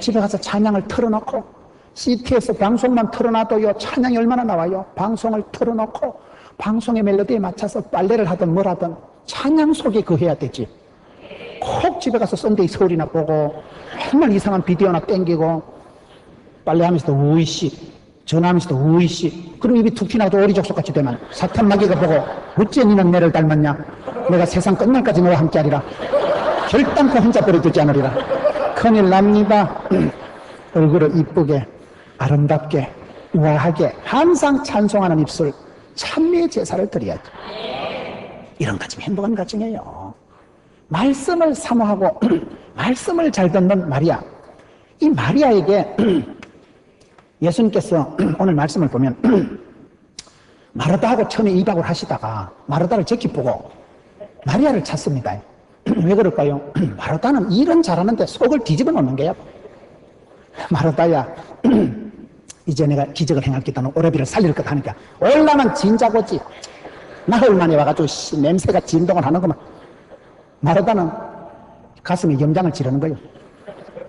S1: 집에 가서 찬양을 틀어놓고 CT에서 방송만 틀어놔도요 찬양이 얼마나 나와요. 방송을 틀어놓고 방송의 멜로디에 맞춰서 빨래를 하든 뭘 하든 찬양 속에 그해야 되지. 꼭 집에 가서 썬데이 서울이나 보고 정말 이상한 비디오나 땡기고 빨래하면서도 우이씨, 전화하면서도 우이씨, 그럼 입이 툭 튀나도 오리족속같이 되면 사탄마귀가 보고 어째 니는 내를 닮았냐. 내가 세상 끝날까지 너와 함께하리라. 결단코 혼자 버려두지 않으리라. 큰일 납니다. 얼굴을 이쁘게 아름답게 우아하게 항상 찬송하는 입술, 찬미의 제사를 드려야죠. 이런 가정이 행복한 가정이에요. 말씀을 사모하고 말씀을 잘 듣는 마리아. 이 마리아에게 예수님께서 오늘 말씀을 보면 마르다하고 처음에 이박을 하시다가 마르다를 적기 보고 마리아를 찾습니다. 왜 그럴까요? 마르다는 일은 잘하는데 속을 뒤집어 놓는 거야. 마르다야, 이제 내가 기적을 행할 기도는 오래비를 살릴 것 하니까 올라면 진작 오지. 나흘 만에 와가지고 냄새가 진동을 하는구만. 마르다는 가슴에 염장을 지르는 거예요.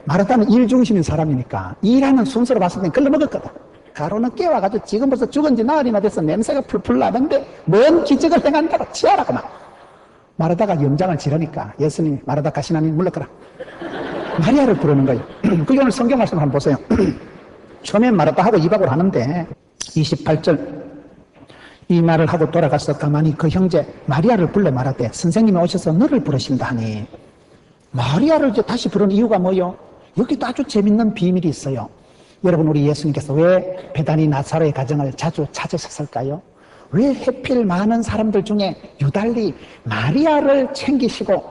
S1: 마르다는 일 중심인 사람이니까 일하는 순서로 봤을 땐 걸러먹었거든. 가로는 깨워가지고 지금 벌써 죽은 지 나흘이나 돼서 냄새가 풀풀 나는데 뭔 기적을 행한다고 치아라구만. 마르다가 염장을 지르니까 예수님이 마르다 가시나니 물러가라. 마리아를 부르는 거예요. 그게 오늘 성경 말씀 한번 보세요. 처음엔 마르다하고 이박을 하는데 28절 이 말을 하고 돌아가서 가만히 그 형제 마리아를 불러 말하되 선생님이 오셔서 너를 부르신다 하니, 마리아를 이제 다시 부르는 이유가 뭐요? 여기도 아주 재밌는 비밀이 있어요. 여러분, 우리 예수님께서 왜 베다니 나사로의 가정을 자주 찾으셨을까요? 왜 해필 많은 사람들 중에 유달리 마리아를 챙기시고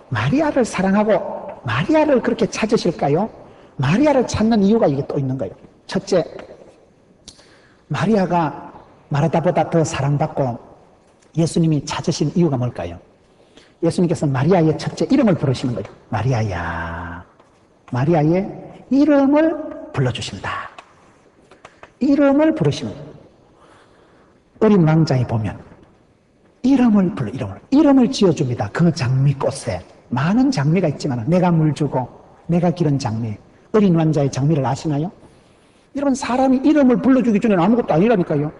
S1: 마리아를 사랑하고 마리아를 그렇게 찾으실까요? 마리아를 찾는 이유가 이게 또 있는 거예요. 첫째, 마리아가 마르다보다 더 사랑받고 예수님이 찾으신 이유가 뭘까요? 예수님께서 마리아의 첫째 이름을 부르시는 거예요. 마리아야. 마리아의 이름을 불러주신다. 이름을 부르시는 거예요. 어린 왕자에 보면 이름을 불러, 이름을 지어줍니다. 그 장미꽃에 많은 장미가 있지만 내가 물 주고 내가 기른 장미, 어린 왕자의 장미를 아시나요? 여러분, 사람이 이름을 불러주기 전에는 아무것도 아니라니까요.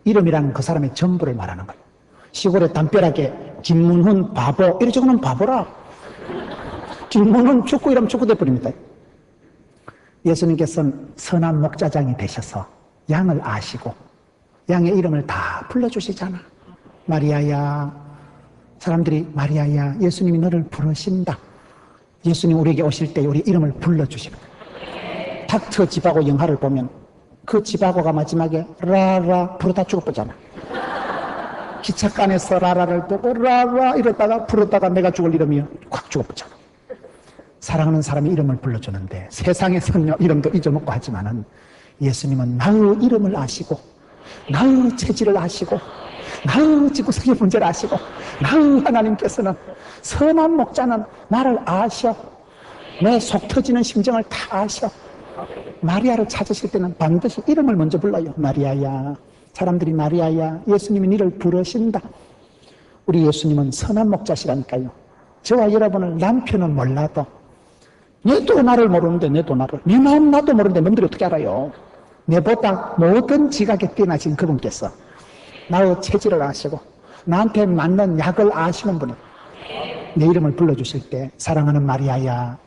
S1: 이름이란 그 사람의 전부를 말하는 거예요. 시골에 담벼락에 김문훈 바보 이렇게 적으면 바보라. 김문훈 축구 이러면 축구 돼버립니다. 예수님께서는 선한 목자장이 되셔서 양을 아시고 양의 이름을 다 불러주시잖아. 마리아야, 사람들이 마리아야, 예수님이 너를 부르신다. 예수님 우리에게 오실 때 우리 이름을 불러주시는 거예요. 닥터 지바고 영화를 보면 그 지바고가 마지막에 라라 부르다 죽어보잖아. 기차간에서 라라를 보고 라라 이러다가 부르다가 내가 죽을 이름이 콱 죽어보잖아. 사랑하는 사람의 이름을 불러주는데 세상에서는 이름도 잊어먹고 하지만은 예수님은 나의 이름을 아시고 나의 체질을 아시고 나의 지구상의 문제를 아시고 나의 하나님께서는 선한 목자는 나를 아셔. 내 속 터지는 심정을 다 아셔. 마리아를 찾으실 때는 반드시 이름을 먼저 불러요. 마리아야. 사람들이 마리아야, 예수님이 너를 부르신다. 우리 예수님은 선한 목자시라니까요. 저와 여러분을 남편은 몰라도 내도 나를 모르는데 내도 나를, 내 마음 나도 모르는데 놈들이 어떻게 알아요? 내보다 모든 지각에 뛰어나신 그분께서 나의 체질을 아시고 나한테 맞는 약을 아시는 분이 내 이름을 불러주실 때 사랑하는 마리아야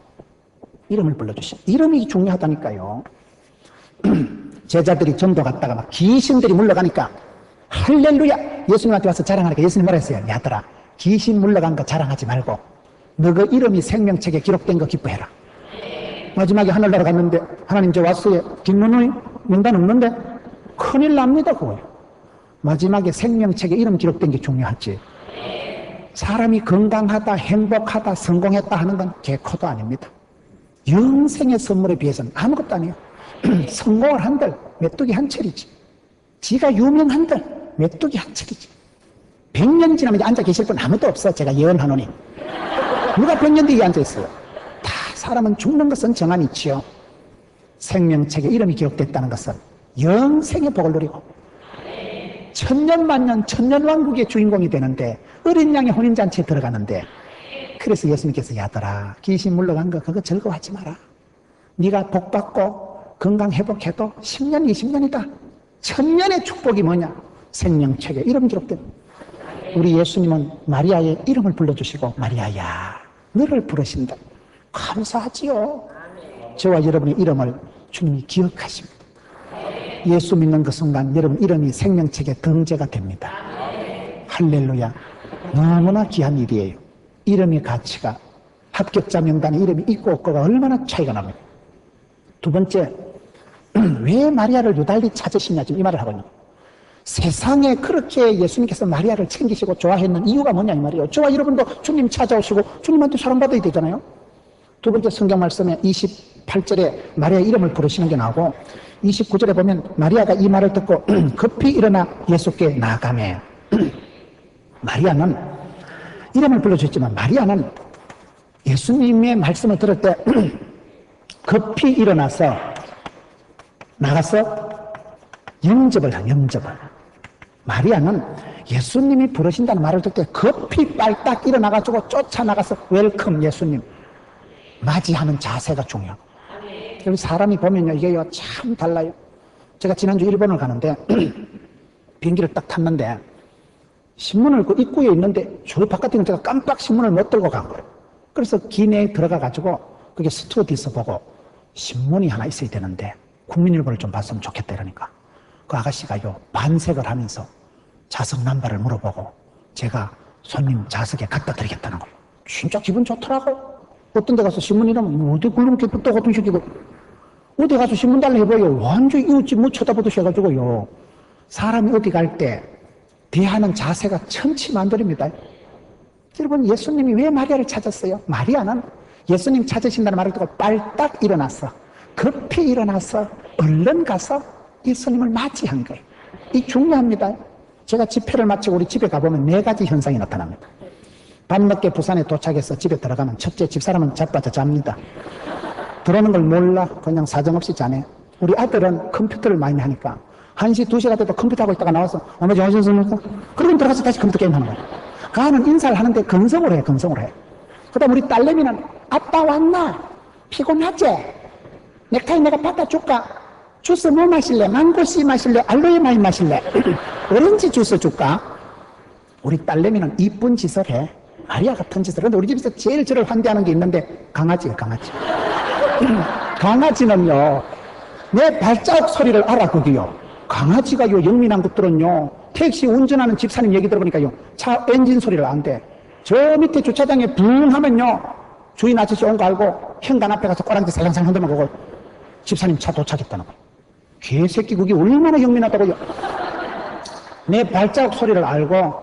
S1: 이름을 불러주시오. 이름이 중요하다니까요. 제자들이 전도 갔다가 막 귀신들이 물러가니까 할렐루야 예수님한테 와서 자랑하니까 예수님 뭐라 했어요? 야들아 귀신 물러간 거 자랑하지 말고 너 그 이름이 생명책에 기록된 거 기뻐해라. 마지막에 하늘나라 갔는데 하나님 저 왔어요. 김문우의 명단 없는데 큰일 납니다. 그거예요. 마지막에 생명책에 이름 기록된 게 중요하지. 사람이 건강하다 행복하다 성공했다 하는 건 개코도 아닙니다. 영생의 선물에 비해서는 아무것도 아니에요. 성공을 한들 메뚜기 한 철이지. 지가 유명한들 메뚜기 한 철이지. 100년 지나면 앉아 계실 분 아무도 없어. 제가 예언하노니 누가 100년 뒤에 앉아 있어요? 다 사람은 죽는 것은 정한이 있지요. 생명책에 이름이 기록됐다는 것은 영생의 복을 누리고 천년 만년 천년왕국의 주인공이 되는데 어린 양의 혼인잔치에 들어가는데 그래서 예수님께서 야들아 귀신 물러간 거 그거 즐거워하지 마라. 네가 복받고 건강 회복해도 10년 20년이다. 천년의 축복이 뭐냐? 생명책에 이름 기록된 우리 예수님은 마리아의 이름을 불러주시고 마리아야 너를 부르신다. 감사하지요. 저와 여러분의 이름을 주님이 기억하십니다. 예수 믿는 그 순간 여러분 이름이 생명책에 등재가 됩니다. 할렐루야. 너무나 귀한 일이에요. 이름의 가치가 합격자 명단에 이름이 있고 없고가 얼마나 차이가 납니다. 두 번째, 왜 마리아를 유달리 찾으시냐 지금 이 말을 하거든요. 세상에 그렇게 예수님께서 마리아를 챙기시고 좋아했는 이유가 뭐냐 이 말이에요. 저와 여러분도 주님 찾아오시고 주님한테 사랑받아야 되잖아요. 두 번째 성경 말씀에 28절에 마리아의 이름을 부르시는 게 나오고 29절에 보면 마리아가 이 말을 듣고 급히 일어나 예수께 나아가매. 마리아는 이름을 불러주셨지만 마리아는 예수님의 말씀을 들을 때 급히 일어나서 나가서 영접을 한 영접을. 마리아는 예수님이 부르신다는 말을 듣을 때 급히 빨딱 일어나가지고 쫓아나가서 웰컴 예수님 맞이하는 자세가 중요해요. 여기 사람이 보면요 이게요 참 달라요. 제가 지난주 일본을 가는데 비행기를 딱 탔는데 신문을 그 입구에 있는데 저 바깥에는 제가 깜빡 신문을 못 들고 간 거예요. 그래서 기내에 들어가 가지고 그게 스튜어디스 보고 신문이 하나 있어야 되는데 국민일보를 좀 봤으면 좋겠다 이러니까 그 아가씨가요 반색을 하면서 좌석 넘버를 물어보고 제가 손님 좌석에 갖다 드리겠다는 거예요. 진짜 기분 좋더라고. 어떤 데 가서 신문 이러면 어디 굴름기 또 같은 식이고 어디 가서 신문 달라 해봐요. 완전 이웃집 못 쳐다보듯이 해가지고요. 사람이 어디 갈 때 대하는 자세가 천치만별입니다. 여러분 예수님이 왜 마리아를 찾았어요? 마리아는 예수님 찾으신다는 말을 듣고 빨딱 일어났어. 급히 일어나서 얼른 가서 예수님을 맞이한 거예요. 이 중요합니다. 제가 집회를 마치고 우리 집에 가보면 4가지 현상이 나타납니다. 밤늦게 부산에 도착해서 집에 들어가면 첫째 집사람은 자빠져 잡니다. 들어오는 걸 몰라. 그냥 사정없이 자네. 우리 아들은 컴퓨터를 많이 하니까 1시, 2시가 돼도 컴퓨터 하고 있다가 나와서 어머니 오셨습니까? 그러면 들어가서 다시 컴퓨터 게임 하는 거야. 가는 인사를 하는데 건성으로 해. 그 다음 우리 딸내미는 아빠 왔나? 피곤하지? 넥타이 내가 갖다 줄까? 주스 뭐 마실래? 망고씨 마실래? 알로에 마인 마실래? 오렌지 주스 줄까? 우리 딸내미는 이쁜 짓을 해. 마리아 같은 짓을. 그런데 우리 집에서 제일 저를 환대하는 게 있는데 강아지예요. 강아지는요 내 발자국 소리를 알아. 그게요 강아지가요, 영민한 것들은요, 택시 운전하는 집사님 얘기 들어보니까요, 차 엔진 소리를 안 돼. 저 밑에 주차장에 붕 하면요, 주인 아저씨 온 거 알고 현관 앞에 가서 꼬랑지 살랑살랑 흔들면 그거 집사님 차 도착했다는 거예요. 개새끼 그게 얼마나 영민하다고요. 내 발자국 소리를 알고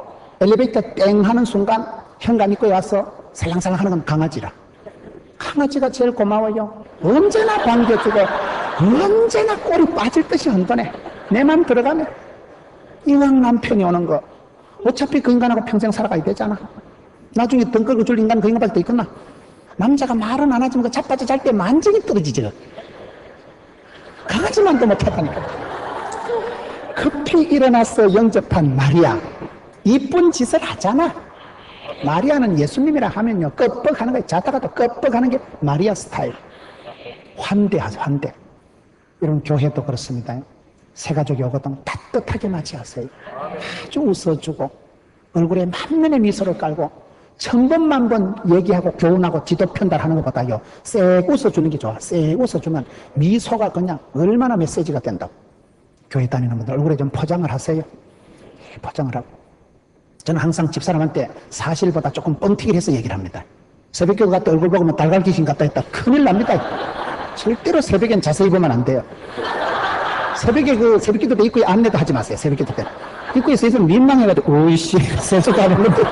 S1: 엘리베이터 땡 하는 순간 현관 입구에 와서 살랑살랑 하는 건 강아지라. 강아지가 제일 고마워요. 언제나 반겨주고 언제나 꼬리 빠질 듯이 흔드네. 내 맘 들어가네. 이왕 남편이 오는 거 어차피 그 인간하고 평생 살아가야 되잖아. 나중에 등 끌고 줄 인간 그 인간밖에 더 있겠나. 남자가 말은 안 하지만 그 자빠져 잘 때 만정이 떨어지지. 강아지만도 못하다니까. 급히 일어나서 영접한 마리아, 이쁜 짓을 하잖아. 마리아는 예수님이라 하면요, 끄뻑하는 거예요. 자다가도 끄뻑하는 게 마리아 스타일. 환대하죠, 환대. 여러분, 교회도 그렇습니다. 새 가족이 오거든 따뜻하게 맞이하세요. 아주 웃어주고 얼굴에 만면의 미소를 깔고 1000번만 번 얘기하고 교훈하고 지도 편달하는 것보다요, 쎄 웃어주는 게 좋아. 쎄 웃어주면 미소가 그냥 얼마나 메시지가 된다고. 교회 다니는 분들 얼굴에 좀 포장을 하세요. 포장을 하고. 저는 항상 집사람한테 사실보다 조금 뻥튀기를 해서 얘기를 합니다. 새벽교회 갔다 얼굴 보면 달걀 귀신 같다 했다 큰일 납니다. 절대로 새벽엔 자세히 보면 안 돼요. 새벽에 새벽기도 때 입구에 안내도 하지 마세요. 새벽기도 때 입구에서 있으면 민망해가지고 오이씨 세수도 안 하는데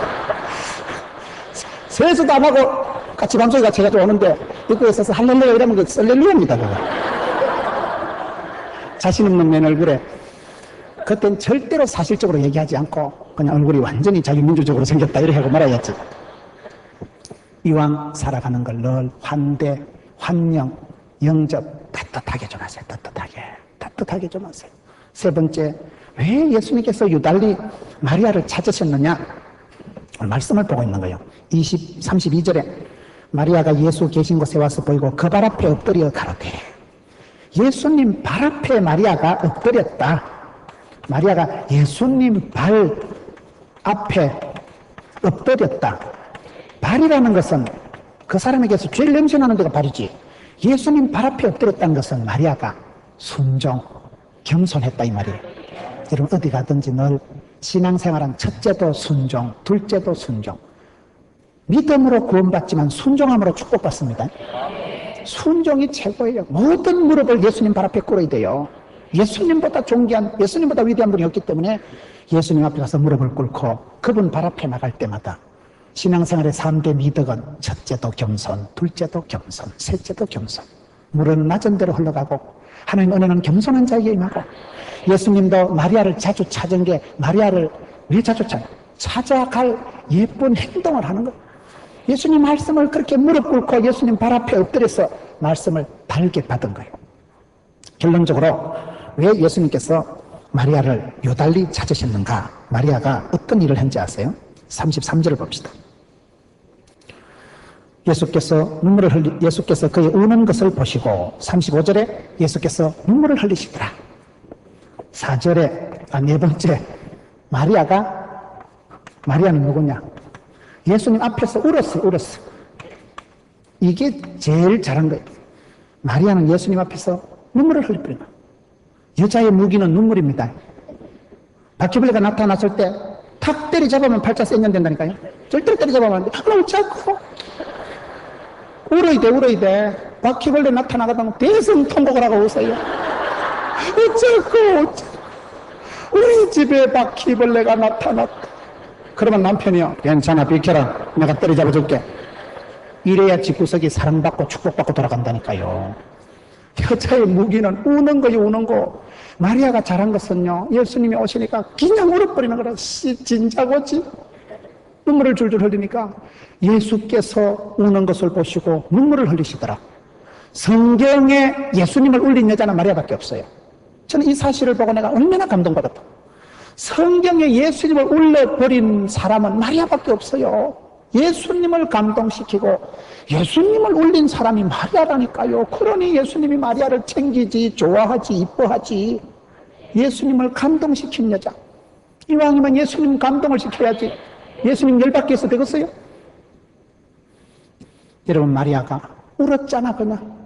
S1: 세수도 안 하고 같이 방송에 같이 해가지고 오는데 입구에 있어서 할렐루야 이러면 그 썰렐루야입니다. 그거. 자신 없는 맨 얼굴에 그땐 절대로 사실적으로 얘기하지 않고 그냥 얼굴이 완전히 자기민주적으로 생겼다 이렇게 하고 말아야지. 이왕 살아가는 걸 늘 환대, 환영, 영접 따뜻하게 좀 하세요. 따뜻하게 좀 하세요. 세 번째, 왜 예수님께서 유달리 마리아를 찾으셨느냐? 오늘 말씀을 보고 있는 거예요. 32절에 마리아가 예수 계신 곳에 와서 보이고 그 발 앞에 엎드려 가로되. 예수님 발 앞에 마리아가 엎드렸다. 마리아가 예수님 발 앞에 엎드렸다. 발이라는 것은 그 사람에게서 제일 냄새나는 데가 발이지. 예수님 발 앞에 엎드렸다는 것은 마리아가 순종, 겸손했다 이 말이에요. 여러분 어디 가든지 늘 신앙생활은 첫째도 순종, 둘째도 순종. 믿음으로 구원받지만 순종함으로 축복받습니다. 순종이 최고예요. 모든 무릎을 예수님 발 앞에 꿇어야 돼요. 예수님보다 존귀한, 예수님보다 위대한 분이 없기 때문에 예수님 앞에 가서 무릎을 꿇고 그분 발 앞에 나갈 때마다 신앙생활의 3대 미덕은 첫째도 겸손, 둘째도 겸손, 셋째도 겸손. 물은 낮은 대로 흘러가고 하나님 은혜는 겸손한 자에게 임하고. 예수님도 마리아를 자주 찾은 게 마리아를 왜 자주 찾아갈 예쁜 행동을 하는 거예요. 예수님 말씀을 그렇게 무릎 꿇고 예수님 발 앞에 엎드려서 말씀을 달게 받은 거예요. 결론적으로 왜 예수님께서 마리아를 유달리 찾으셨는가? 마리아가 어떤 일을 했는지 아세요? 33절을 봅시다. 예수께서 그의 우는 것을 보시고 35절에 예수께서 눈물을 흘리시더라. 4절에 네 번째 마리아는 누구냐? 예수님 앞에서 울었어. 이게 제일 잘한 거예요. 마리아는 예수님 앞에서 눈물을 흘리버린 거예요. 여자의 무기는 눈물입니다. 바퀴벌레가 나타났을 때 탁 때리잡으면 팔자 쌩년 된다니까요. 절대로 때리잡으면 안 돼. 너무 작고 울어야 돼. 바퀴벌레 나타나가다가 대성통곡을 하고 웃어요. 어쩌고 우리 집에 바퀴벌레가 나타났다. 그러면 남편이요, 괜찮아 비켜라, 내가 때려잡아줄게. 이래야 집구석이 사랑받고 축복받고 돌아간다니까요. 여자의 무기는 우는 거예요. 우는 거. 마리아가 잘한 것은요, 예수님이 오시니까 그냥 울어버리는 거라. 진짜고지 눈물을 줄줄 흘리니까 예수께서 우는 것을 보시고 눈물을 흘리시더라. 성경에 예수님을 울린 여자는 마리아밖에 없어요. 저는 이 사실을 보고 내가 얼마나 감동받았다. 성경에 예수님을 울려버린 사람은 마리아밖에 없어요. 예수님을 감동시키고 예수님을 울린 사람이 마리아라니까요. 그러니 예수님이 마리아를 챙기지, 좋아하지, 이뻐하지. 예수님을 감동시킨 여자. 이왕이면 예수님 감동을 시켜야지. 예수님 열받게 해서 되겠어요? 여러분, 마리아가 울었잖아.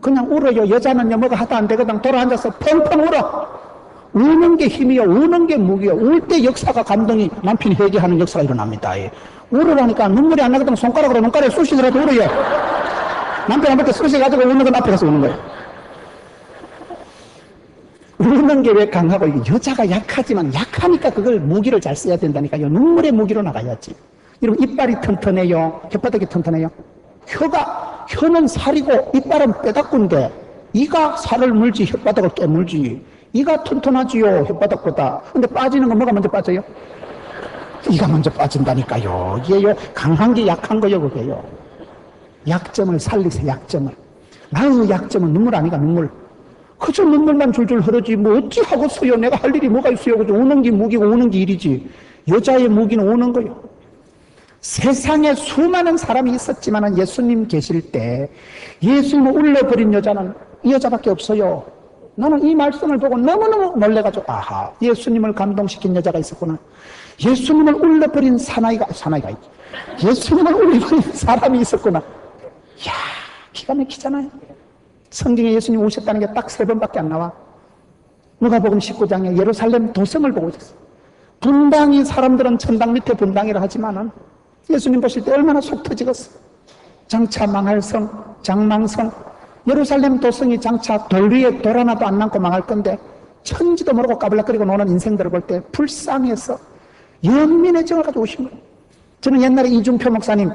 S1: 그냥 울어요. 여자는요 뭐가 하다 안 되거든. 돌아앉아서 펑펑 울어. 우는 게 힘이요, 우는 게 무기요. 울 때 역사가 감동이 남편이 회개하는 역사가 일어납니다. 예. 울으라니까 눈물이 안 나거든 손가락으로 눈가락에 쑤시더라도 울어요. 남편 한번 때 쑤셔가지고 우는 건 앞에 가서 우는 거예요. 우는 게 왜 강하고, 이게 여자가 약하지만 약하니까 그걸 무기를 잘 써야 된다니까요. 눈물의 무기로 나가야지. 여러분, 이빨이 튼튼해요? 혓바닥이 튼튼해요? 혀는 살이고 이빨은 뼈다꾼데 이가 살을 물지 혓바닥을 깨물지. 이가 튼튼하지요, 혓바닥보다. 근데 빠지는 건 뭐가 먼저 빠져요? 이가 먼저 빠진다니까요. 이게요, 강한 게 약한 거요, 그게요. 약점을 살리세요, 약점을. 나의 약점은 눈물 아니가, 눈물. 그저 눈물만 줄줄 흐르지, 뭐 어찌 하겠어요. 내가 할 일이 뭐가 있어요. 그저 우는 게 무기고 우는 게 일이지. 여자의 무기는 우는 거요. 세상에 수많은 사람이 있었지만 예수님 계실 때 예수님을 울려버린 여자는 이 여자밖에 없어요. 나는 이 말씀을 보고 너무너무 놀래가지고, 아하, 예수님을 감동시킨 여자가 있었구나. 예수님을 울려버린 사나이가 있지. 예수님을 울려버린 사람이 있었구나. 이야, 기가 막히잖아요. 성경에 예수님 오셨다는 게 딱 3번밖에 안 나와. 누가복음 19장에 예루살렘 도성을 보고 있었어. 분당이 사람들은 천당 밑에 분당이라 하지만은 예수님 보실 때 얼마나 속 터지겠어. 장차 망할 성, 장망성, 예루살렘 도성이 장차 돌 위에 돌 하나도 안 남고 망할 건데 천지도 모르고 까불락거리고 노는 인생들을 볼 때 불쌍해서 연민의 정을 가지고 오신 거예요. 저는 옛날에 이중표 목사님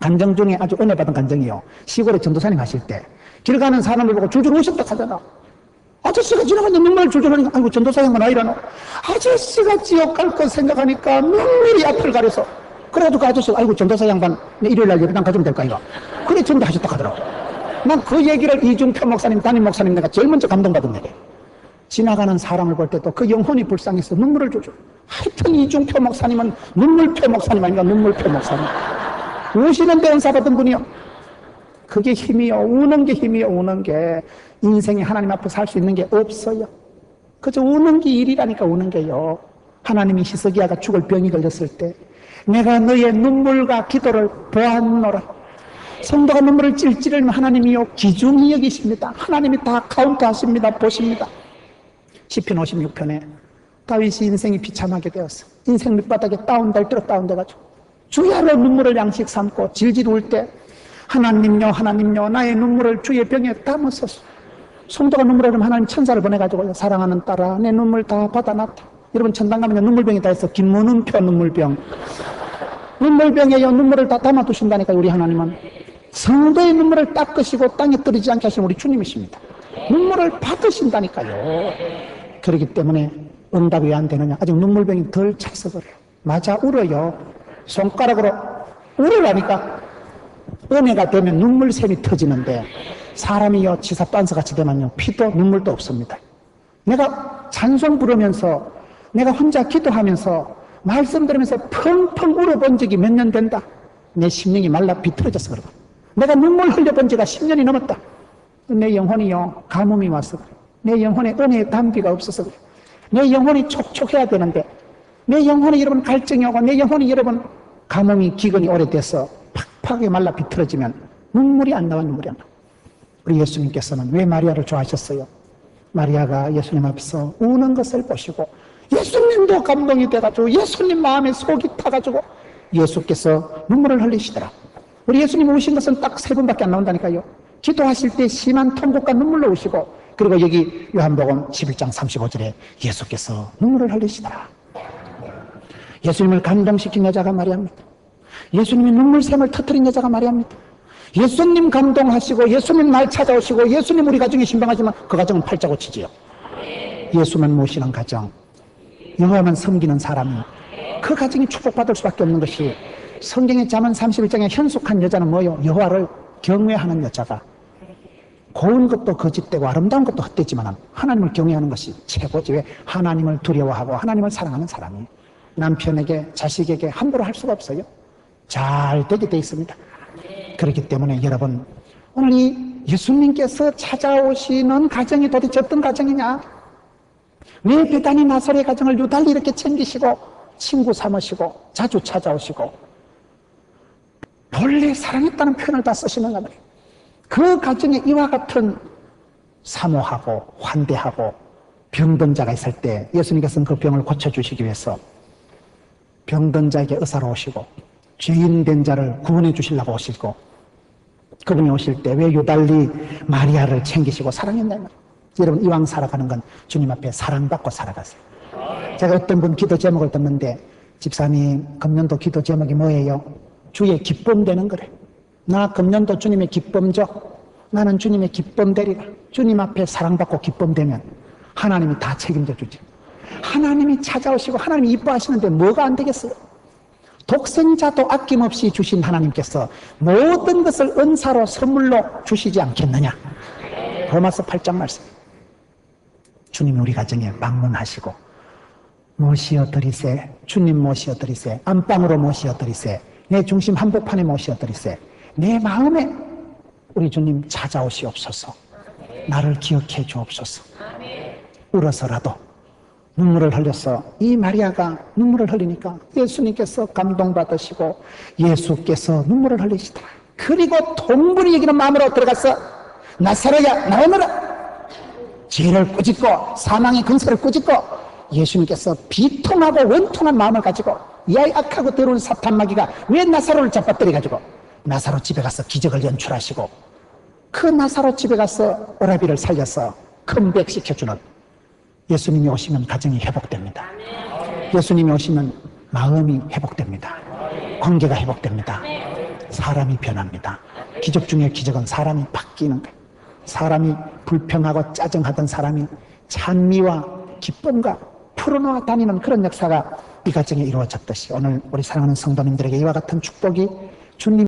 S1: 간정 중에 아주 은혜 받은 간정이요. 시골에 전도사님 하실 때 길 가는 사람을 보고 줄줄 오셨다 하잖아. 아저씨가 지나가는데 눈물 줄줄 하니까, 아이고 전도사 형은 아이라노. 아저씨가 지옥 갈 거 생각하니까 눈물이 앞을 가려서. 그래가지고 그 아저씨가, 아이고 전도사 양반 일요일날 예배당 가주면 될까 이거. 그래 전도하셨다 하더라고. 난 그 얘기를 이중표 목사님, 담임 목사님 내가 제일 먼저 감동받은 얘기. 지나가는 사람을 볼 때도 그 영혼이 불쌍해서 눈물을 줄줄. 하여튼 이중표 목사님은 눈물표 목사님 아닌가, 눈물표 목사님. 우시는 데 은사 받은 분이요. 그게 힘이요. 우는 게 힘이요. 우는 게. 인생에 하나님 앞에 살 수 있는 게 없어요. 그저 우는 게 일이라니까, 우는 게요. 하나님이 히스기야가 죽을 병이 걸렸을 때 내가 너의 눈물과 기도를 보았노라. 성도가 눈물을 찔찔 흘리면 하나님이요 기중히 여기십니다. 하나님이 다 카운트하십니다. 보십니다. 시편 56편에 다윗이 인생이 비참하게 되었어. 인생 밑바닥에 다운될 대로 다운돼가지고 주야로 눈물을 양식 삼고 질질 울 때 하나님요 하나님요 나의 눈물을 주의 병에 담으소서. 성도가 눈물을 흘리면 하나님 천사를 보내가지고 사랑하는 딸아 내 눈물 다 받아놨다. 여러분 천당 가면 눈물병이 다 있어. 김문은표 눈물병. 눈물병에요 눈물을 다 담아두신다니까. 우리 하나님은 성도의 눈물을 닦으시고 땅에 떨어지지 않게 하시는 우리 주님이십니다. 눈물을 받으신다니까요. 그렇기 때문에 응답이 왜 안 되느냐. 아직 눈물병이 덜 차서 그래요. 맞아 울어요. 손가락으로 울으라니까. 은혜가 되면 눈물샘이 터지는데 사람이요 지사반서같이 되면요 피도 눈물도 없습니다. 내가 찬송 부르면서 내가 혼자 기도하면서 말씀 들으면서 펑펑 울어본 적이 몇 년 된다. 내 심령이 말라 비틀어져서 그러고 내가 눈물 흘려본 지가 10년이 넘었다. 내 영혼이요 가뭄이 와서 그래. 내 영혼에 은혜의 담비가 없어서 그래. 내 영혼이 촉촉해야 되는데 내 영혼이 여러분 갈증이 오고 내 영혼이 여러분 가뭄이 기근이 오래돼서 팍팍하게 말라 비틀어지면 눈물이 안 나와. 눈물이 안 나와. 우리 예수님께서는 왜 마리아를 좋아하셨어요? 마리아가 예수님 앞에서 우는 것을 보시고 예수님도 감동이 돼가지고 예수님 마음에 속이 타가지고 예수께서 눈물을 흘리시더라. 우리 예수님 우신 것은 딱 3번밖에 안 나온다니까요. 기도하실 때 심한 통곡과 눈물로 우시고 그리고 여기 요한복음 11장 35절에 예수께서 눈물을 흘리시더라. 예수님을 감동시킨 여자가 마리아입니다. 예수님이 눈물샘을 터뜨린 여자가 마리아입니다. 예수님 감동하시고 예수님 날 찾아오시고 예수님 우리 가정에 신방하지만 그 가정은 팔자고치지요. 예수만 모시는 가정, 여호와만 섬기는 사람이 그 가정이 축복받을 수밖에 없는 것이 성경의 잠언 31장에 현숙한 여자는 뭐요? 여호와를 경외하는 여자가. 고운 것도 거짓되고 아름다운 것도 헛되지만 하나님을 경외하는 것이 최고지. 왜? 하나님을 두려워하고 하나님을 사랑하는 사람이 남편에게 자식에게 함부로 할 수가 없어요. 잘 되게 돼 있습니다. 그렇기 때문에 여러분 오늘 이 예수님께서 찾아오시는 가정이 도대체 어떤 가정이냐? 왜 베다니 나사렛 가정을 유달리 이렇게 챙기시고 친구 삼으시고 자주 찾아오시고 본래 사랑했다는 표현을 다 쓰시는가 말이에요. 그 가정에 이와 같은 사모하고 환대하고 병든 자가 있을 때 예수님께서는 그 병을 고쳐주시기 위해서 병든 자에게 의사로 오시고 죄인 된 자를 구원해 주시려고 오시고, 그분이 오실 때 왜 유달리 마리아를 챙기시고 사랑했냐. 여러분, 이왕 살아가는 건 주님 앞에 사랑받고 살아가세요. 제가 어떤 분 기도 제목을 듣는데, 집사님 금년도 기도 제목이 뭐예요? 주의 기쁨 되는 거래. 나 금년도 주님의 기쁨 줘. 나는 주님의 기쁨 되리라. 주님 앞에 사랑받고 기쁨 되면 하나님이 다 책임져 주지. 하나님이 찾아오시고 하나님이 이뻐하시는데 뭐가 안 되겠어요? 독생자도 아낌없이 주신 하나님께서 모든 것을 은사로 선물로 주시지 않겠느냐. 로마서 8장 말씀. 주님 우리 가정에 방문하시고 모시어 드리세. 주님 모시어 드리세. 안방으로 모시어 드리세. 내 중심 한복판에 모시어 드리세. 내 마음에 우리 주님 찾아오시옵소서. 나를 기억해 주옵소서. 울어서라도 눈물을 흘렸어. 이 마리아가 눈물을 흘리니까 예수님께서 감동받으시고 예수께서 눈물을 흘리시더라. 그리고 통분이 여기는 마음으로 들어가서 나사로야 나오너라. 죄를 꾸짖고 사망의 근세를 꾸짖고 예수님께서 비통하고 원통한 마음을 가지고 이 아이 악하고 더러운 사탄마귀가 왜 나사로를 잡아뜨려 가지고 나사로 집에 가서 기적을 연출하시고 그 나사로 집에 가서 오라비를 살려서 컴백시켜주는, 예수님이 오시면 가정이 회복됩니다. 예수님이 오시면 마음이 회복됩니다. 관계가 회복됩니다. 사람이 변합니다. 기적 중에 기적은 사람이 바뀌는 거예요. 사람이 불평하고 짜증하던 사람이 찬미와 기쁨과 풀어놓아 다니는 그런 역사가 이 가정에 이루어졌듯이 오늘 우리 사랑하는 성도님들에게 이와 같은 축복이 주님